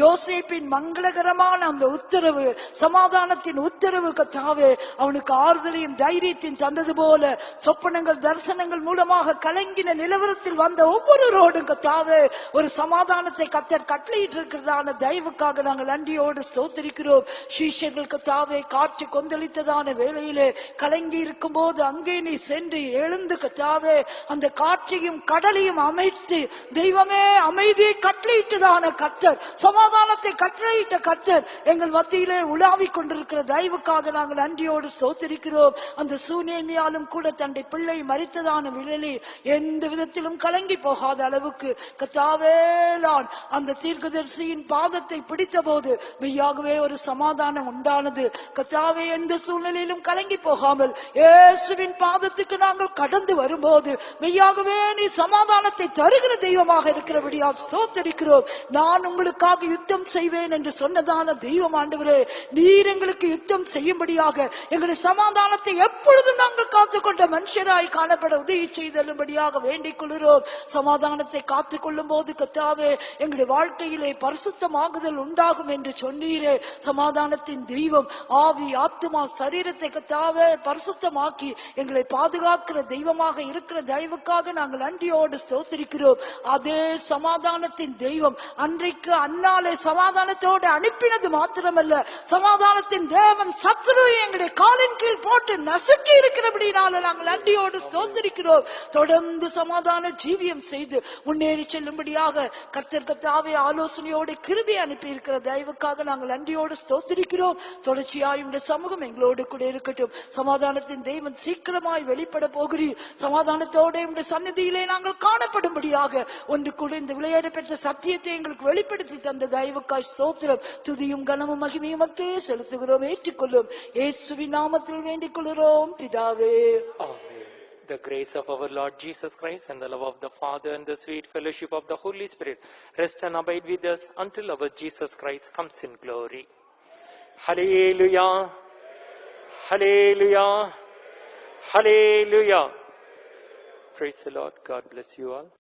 யோசேப்பின் மங்களகரமான அந்த உத்தரவு, சமாதானத்தின் உத்தரவு கர்த்தாவே அவனுக்கு ஆறுதலையும் தைரியத்தையும் தந்தது போல சொப்பனங்கள் தரிசனங்கள் மூலமாக கலங்கின நிலவரத்தில் வந்த ஒவ்வொருவரோடும் கர்த்தாவே ஒரு சமாதானத்தை கர்த்தர் கட்டளையிட்டு இருக்கிறதான தயவுக்காக நாங்கள் நன்றியோடு ஸ்தோத்திரிக்கிறோம். சீஷர்கள் கர்த்தாவே காற்று கொந்தளித்ததான வேளையிலே கலங்கி இருக்கும் போது அங்கே நீ சென்று எழுந்து கர்த்தாவே அந்த காற்றையும் கடலையும் அமைத்து தெய்வமே அமைதியை கட்டளையிட்டதான கர்த்தர், சமாதானத்தை கட்டளையிட்ட கர்த்தர் எங்கள் மத்தியிலே உலாவிக் கொண்டிருக்கிற தயவுக்காக நாங்கள் நன்றியோடு ஸ்தோத்திரிக்கிறோம். அந்த சூனேமியாலும் கூட தன்னுடைய பிள்ளை மரித்ததான வேளையில் எந்த விதத்திலும் கலங்கி போகாத அளவுக்கு கர்த்தாவே நான் அந்த தீர்க்கதரிசியின் பாதத்தை பிடித்த போது மெய்யாகவே ஒரு சமாதானம் உண்டானது. கர்த்தாவே, எந்த சூழ்நிலையிலும் கலங்கி போகாமல் இயேசுவின் பாதத்துக்கு நாங்கள் கடந்து வரும்போது மெய்யாகவே நீ சமாதானத்தை தருகிற தெய்வமாக இருக்கிறபடியால் ஸ்தோத்திரிக்கிறோம். நான் உங்களுக்காக யுத்தம் செய்வேன் என்று சொன்னதான தெய்வம் ஆண்டவரே, நீர் எங்களுக்கு யுத்தம் செய்யும்படியாக எங்களுடைய சமாதானத்தை எப்பொழுதும் நாங்கள் காத்துக்கொண்ட மனுஷராய் காணப்பட உதவி செய்தலும்படியாக வேண்டிக் கொள்கிறோம். சமாதானத்தை காத்துக் கொள்ளும் போது கர்த்தாவே எங்களுடைய வாழ்க்கையிலே பரிசுத்தமாகுதல் உண்டாகும் என்று சொன்னீரே. சமாதானத்தின் தெய்வம் ஆவி ஆத்துமா சரீரத்தை கர்த்தாவே பரிசுத்தமாக்கி எங்களை பாதுகாக்கிற தெய்வமாக இருக்கிற தயவுக்காக நாங்கள் நன்றியோடு ஸ்தோத்திரிக்கிறோம். அதே சமாதானத்தின் தெய்வம் அன்றைக்கு அன்னாலே சமாதானத்தோடு அனுப்பினது மாத்திரமல்ல, சமாதானத்தின் தேவன் சத்துருவை எங்களுடைய காலின் கீழ் போட்டு நசுக்கி இருக்கிறபடினால நாங்கள் நன்றியோடு ஸ்தோத்திரிக்கிறோம். தொடர்ந்து சமாதான ஜீவியம் செய்து செய்து முன்னேறி செல்லும்படியாக கர்த்தர் கர்த்தாவே ஆலோசனையோடு கிருபை அனுப்பி இருக்கிற தயவுக்காக நாங்கள் நன்றியோடு ஸ்தோத்திரிக்கிறோம். தொடர்ச்சியாய் இந்த சமூகம் எங்களோடு கூட இருக்கட்டும். சமாதானத்தின் தெய்வம் சீக்கிரமாய் வெளிப்பட போகிறீர். சமாதானத்தோட இந்த சந்நிதியிலே நாங்கள் காணப்படும்படியாக ஒன்று கூட இந்த விளையாட பெற்ற சத்தியத்தை எங்களுக்கு வெளிப்படுத்தி தந்த தயவுக்காய் ஸ்தோத்திரம். துதியும் கனமும் மகிமையும் மக்கே செலுத்துகிறோம், ஏற்றுக்கொள்ளும். இயேசுவின் நாமத்தில் வேண்டிக் கொள்கிறோம் பிதாவே. Amen. The grace of our Lord Jesus Christ and the love of the Father and the sweet fellowship of the Holy Spirit rest and abide with us until our Jesus Christ comes in glory. Hallelujah. Hallelujah. Hallelujah. Praise the Lord. God bless you all.